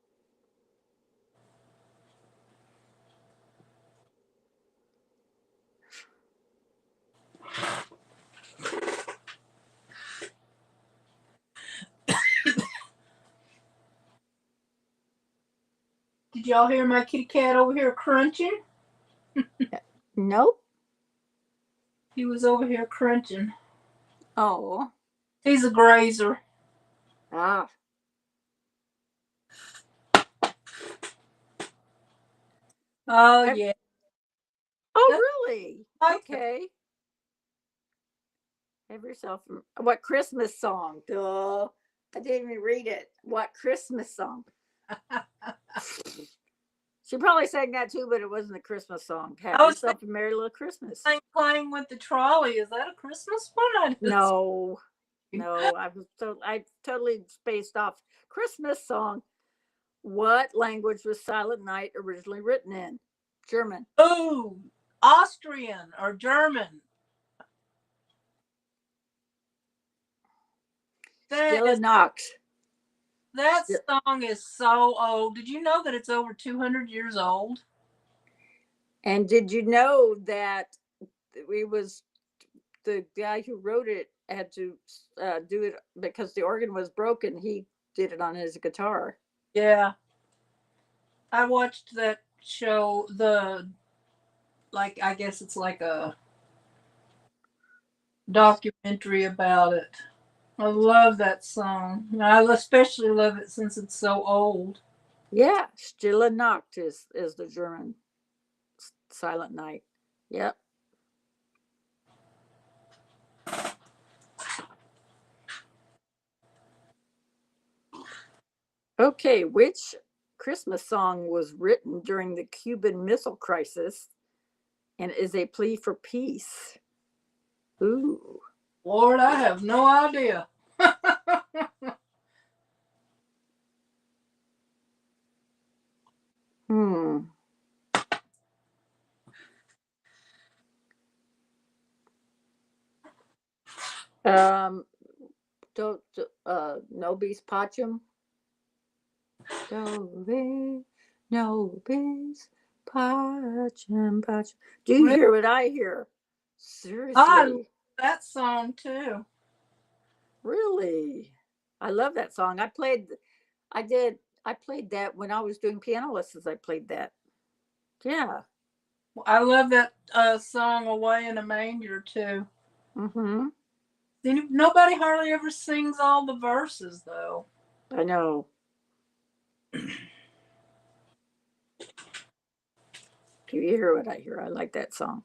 Did y'all hear my kitty cat over here crunching?
Nope.
He was over here crunching.
Oh.
He's a grazer.
Ah.
Oh, yeah.
Oh, really?
Like
okay. Have yourself what Christmas song? Duh. I didn't even read it. What Christmas song? She probably sang that too, but it wasn't a Christmas song. Have yourself a merry little Christmas.
Playing with the trolley. Is that a Christmas one?
No, I totally spaced off. Christmas song. What language was Silent Night originally written in? German.
Oh, Austrian or German.
Stille Nacht.
That song is so old. Did you know that it's over 200 years old?
And did you know that it was the guy who wrote it had to do it because the organ was broken? He did it on his guitar.
Yeah. I watched that show, I guess it's like a documentary about it. I love that song. I especially love it since it's so old.
Yeah, Stille Nacht is the German Silent Night. Yep. Okay, which Christmas song was written during the Cuban Missile Crisis and is a plea for peace? Ooh.
Lord, I have no idea.
Hmm. Um. Nobis pacem. Dove, nobis pacem pacem. Do you
Really?
hear what I hear?
I love
Seriously,
that song too.
really. I love that song. I did. I played that when I was doing piano lessons. I played that. Yeah.
I love that song "Away in a Manger" too.
Mm-hmm.
Nobody hardly ever sings all the verses though.
I know. Do you hear what I hear? I like that song.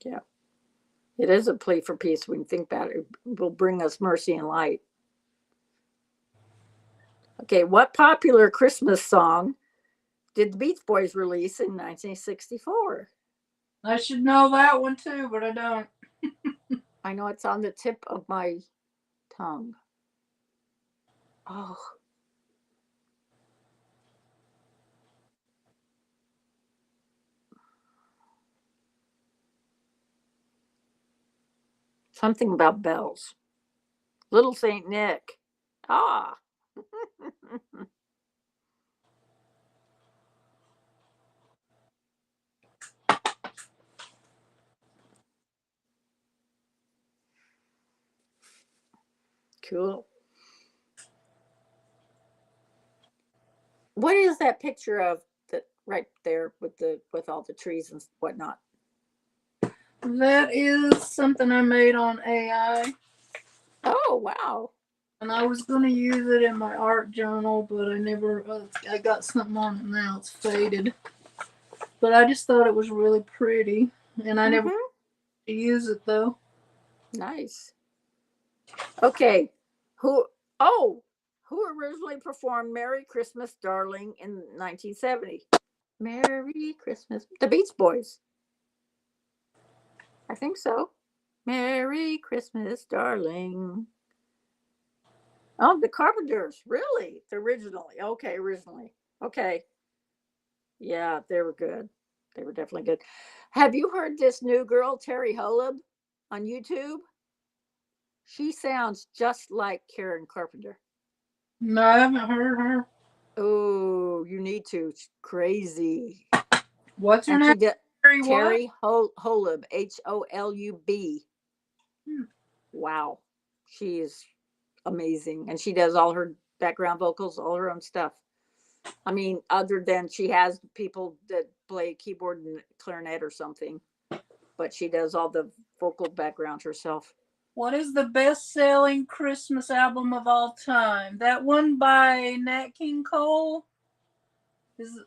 Yeah. It is a plea for peace. When you think about it, it will bring us mercy and light. Okay. What popular Christmas song did the Beach Boys release in 1964?
I should know that one too, but I don't.
I know it's on the tip of my tongue. Oh, something about bells. Little Saint Nick. Ah, cool. What is that picture of that right there with all the trees and whatnot?
That is something I made on AI,
Oh, wow.
and I was going to use it in my art journal, but I never. I got something on it now. It's faded, but I just thought it was really pretty, and I never
Mm-hmm.
use it though.
Nice. Okay. Who? Oh, who originally performed "Merry Christmas, Darling" in 1970? Merry Christmas. The Beach Boys. I think so. Merry Christmas, darling. Oh, the Carpenters. Really? Originally. Okay, originally. Okay. Yeah, they were good. They were definitely good. Have you heard this new girl, Terry Holub, on YouTube? She sounds just like Karen Carpenter.
No, I haven't heard her.
Oh, you need to. It's crazy.
What's her
And
name?
she did
Terry what?
Terry Holub, Holub.
Hmm.
Wow. She is amazing. And she does all her background vocals, all her own stuff. I mean, other than she has people that play keyboard and clarinet or something, but she does all the vocal background herself.
What is the best-selling Christmas album of all time? That one by Nat King Cole. Is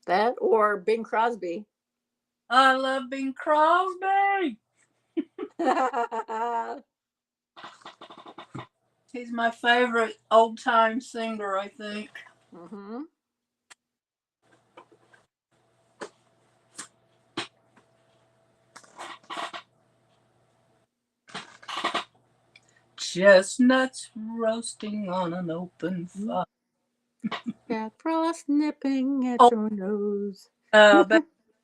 That or Bing Crosby.
I love Bing Crosby.
Hmm.
He's my favorite old-time singer, I think. Chestnuts roasting on an open fire.
Got frost nipping at
Oh,
your nose.
back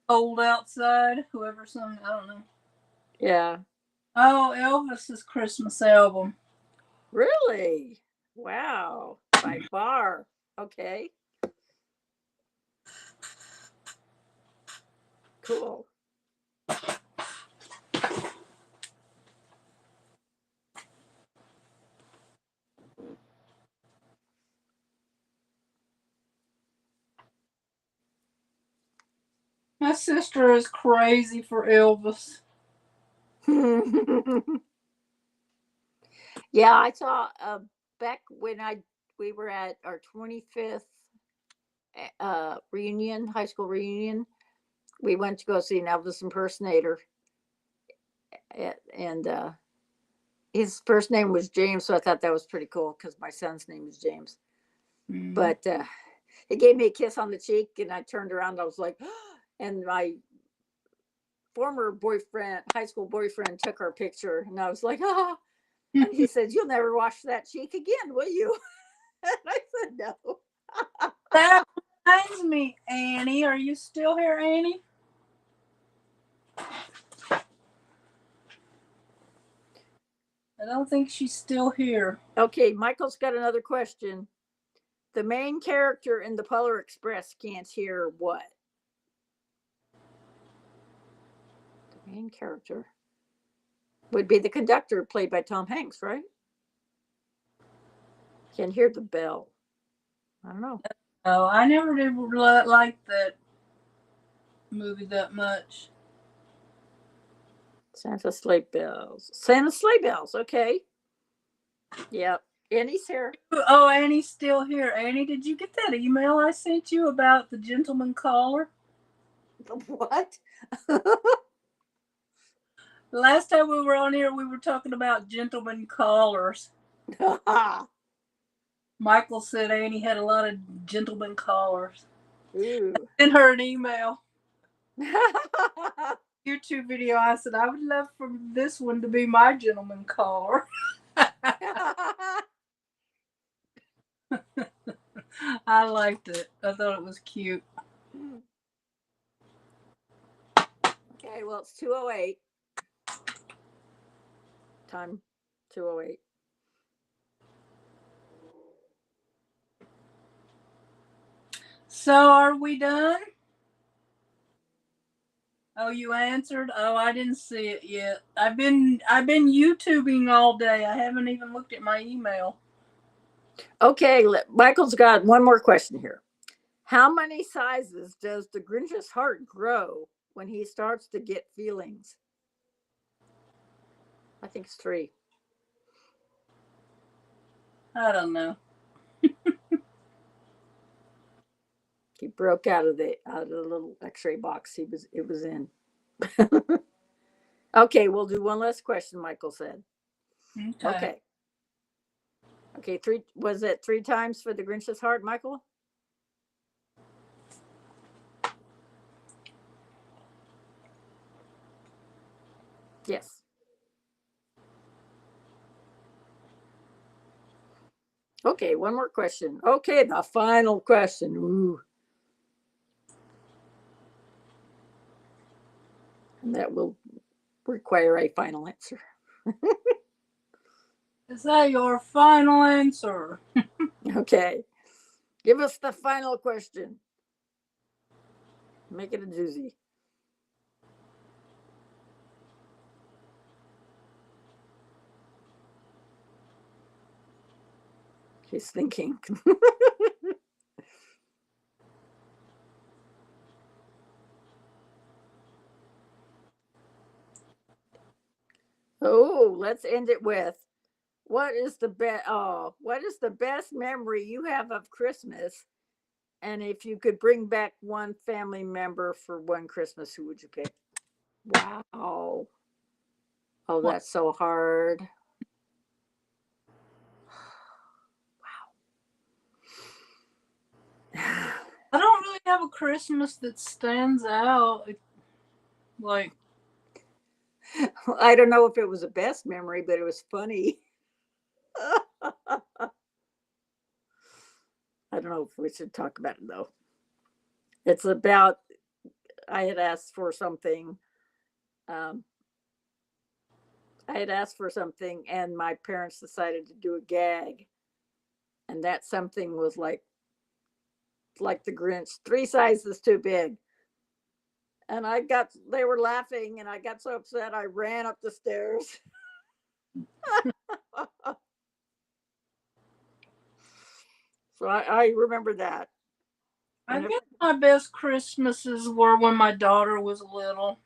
cold outside. Whoever sung, I don't know.
Yeah.
Oh, Elvis's Christmas album.
Really? Wow. By far. Okay. Cool.
My sister is crazy for Elvis.
Yeah, I saw back when I we were at our 25th reunion, high school reunion. We went to go see an Elvis impersonator, and his first name was James, so I thought that was pretty cool because my son's name is James.
Mm.
But he gave me a kiss on the cheek, and I turned around. I was like, and my former boyfriend, high school boyfriend, took our picture, and I was like, ah. And he said, "You'll never wash that cheek again, will you?" And I said, "No."
That reminds me, Annie. Are you still here, Annie? I don't think she's still here.
Okay, Michael's got another question. The main character in the Polar Express can't hear what? The main character would be the conductor, played by Tom Hanks, right? Can hear the bell. I don't know.
Oh, I never did like that movie that much.
Santa sleigh bells. Santa sleigh bells. Okay. Yep. Annie's here.
Oh, Annie's still here. Annie, did you get that email I sent you about the gentleman caller?
What?
Last time we were on here, we were talking about gentleman callers. Michael said Annie had a lot of gentleman callers.
Ooh.
Sent her an email. YouTube video. I said I would love for this one to be my gentleman caller. I liked it. I thought it was cute.
Okay, well, it's 2:08. Time 2:08.
So are we done? Oh, you answered? Oh, I didn't see it yet. I've been YouTubing all day. I haven't even looked at my email.
Okay, Michael's got one more question here. How many sizes does the Grinch's heart grow when he starts to get feelings? I think it's 3.
I don't know.
He broke out of the little X-ray box it was in. Okay, we'll do one last question. Michael said.
Okay.
Okay, 3. Was it 3 times for the Grinch's heart, Michael? Yes. Okay, one more question. Okay, the final question. Ooh. And that will require a final answer.
Is that your final answer?
Okay. Give us the final question. Make it a doozy. He's thinking. Oh, let's end it with what is the best memory you have of Christmas? And if you could bring back one family member for one Christmas, who would you pick? Wow. Oh, that's so hard.
I don't really have a Christmas that stands out. Like,
I don't know if it was a best memory, but it was funny. I don't know if we should talk about it though. It's about I had asked for something. Um, I had asked for something, and my parents decided to do a gag, and that something was like the Grinch, 3 sizes too big. And they were laughing, and I got so upset I ran up the stairs. So I remember that.
I guess my best Christmases were when my daughter was little.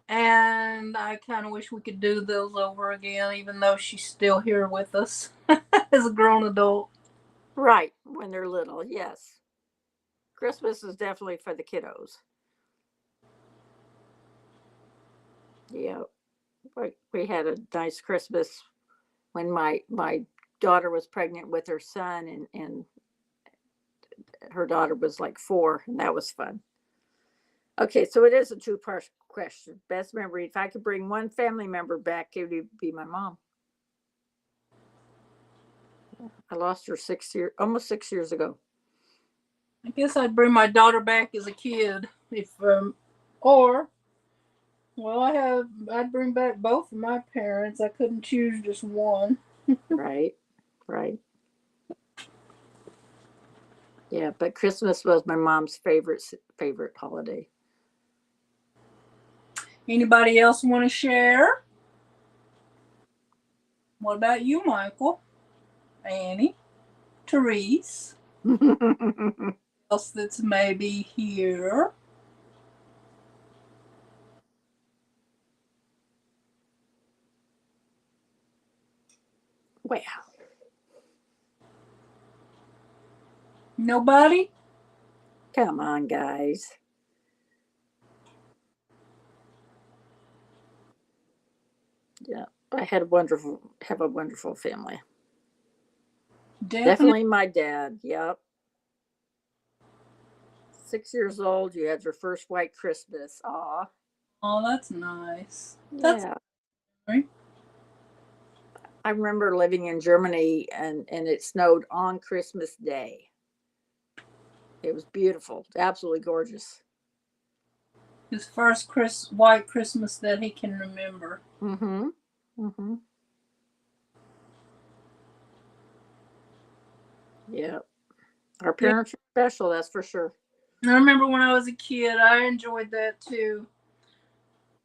And I kind of wish we could do those over again, even though she's still here with us as a grown adult.
Right, when they're little, yes. Christmas is definitely for the kiddos. Yeah. We had a nice Christmas when my daughter was pregnant with her son, and her daughter was like 4, and that was fun. Okay, so it is a two-part question. Best memory. If I could bring one family member back, it would be my mom. I lost her almost 6 years ago.
I guess I'd bring my daughter back as a kid, if or well, I'd bring back both of my parents. I couldn't choose just one.
Right, right. Yeah, but Christmas was my mom's favorite holiday.
Anybody else want to share? What about you, Michael? Annie? Therese? Else that's maybe here?
Wow.
Nobody?
Come on, guys. Yeah, I have a wonderful family.
Definitely.
Definitely my dad. Yep. 6 years old, you had your first white Christmas. Aw.
Oh, that's nice. That's
Yeah.
nice.
I remember living in Germany, and it snowed on Christmas Day. It was beautiful, absolutely gorgeous.
His first white Christmas that he can remember.
Mm-hmm. Mm-hmm. Yeah. Our
Yeah,
parents are special, that's for sure.
I remember when I was a kid, I enjoyed that too.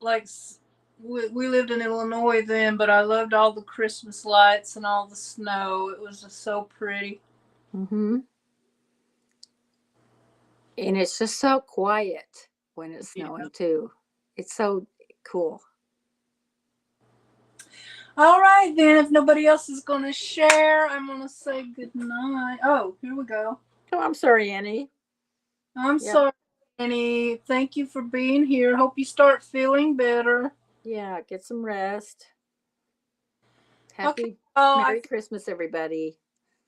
Like, we lived in Illinois then, but I loved all the Christmas lights and all the snow. It was just so pretty.
Mm-hmm. And it's just so quiet when it's
Yeah.
snowing too. It's so cool.
All right, then. If nobody else is going to share, I'm going to say good night. Oh, here we go.
Oh, I'm sorry, Annie.
I'm
Yep.
sorry, Annie. Thank you for being here. Hope you start feeling better.
Yeah, get some rest.
Okay.
Happy
Well, I
Merry Christmas, everybody.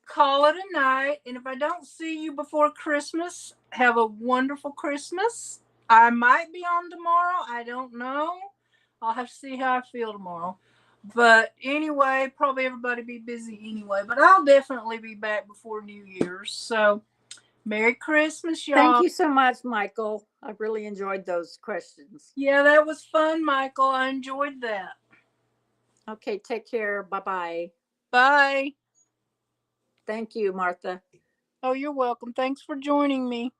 call it a night. And if I don't see you before Christmas, have a wonderful Christmas. I might be on tomorrow. I don't know. I'll have to see how I feel tomorrow. But anyway, probably everybody be busy anyway. But I'll definitely be back before New Year's. So Merry Christmas,
Thank
y'all.
you so much, Michael. I really enjoyed those questions.
Yeah, that was fun, Michael. I enjoyed that.
Okay, take care. Bye bye.
Bye.
Thank you, Martha.
Oh, you're welcome. Thanks for joining me.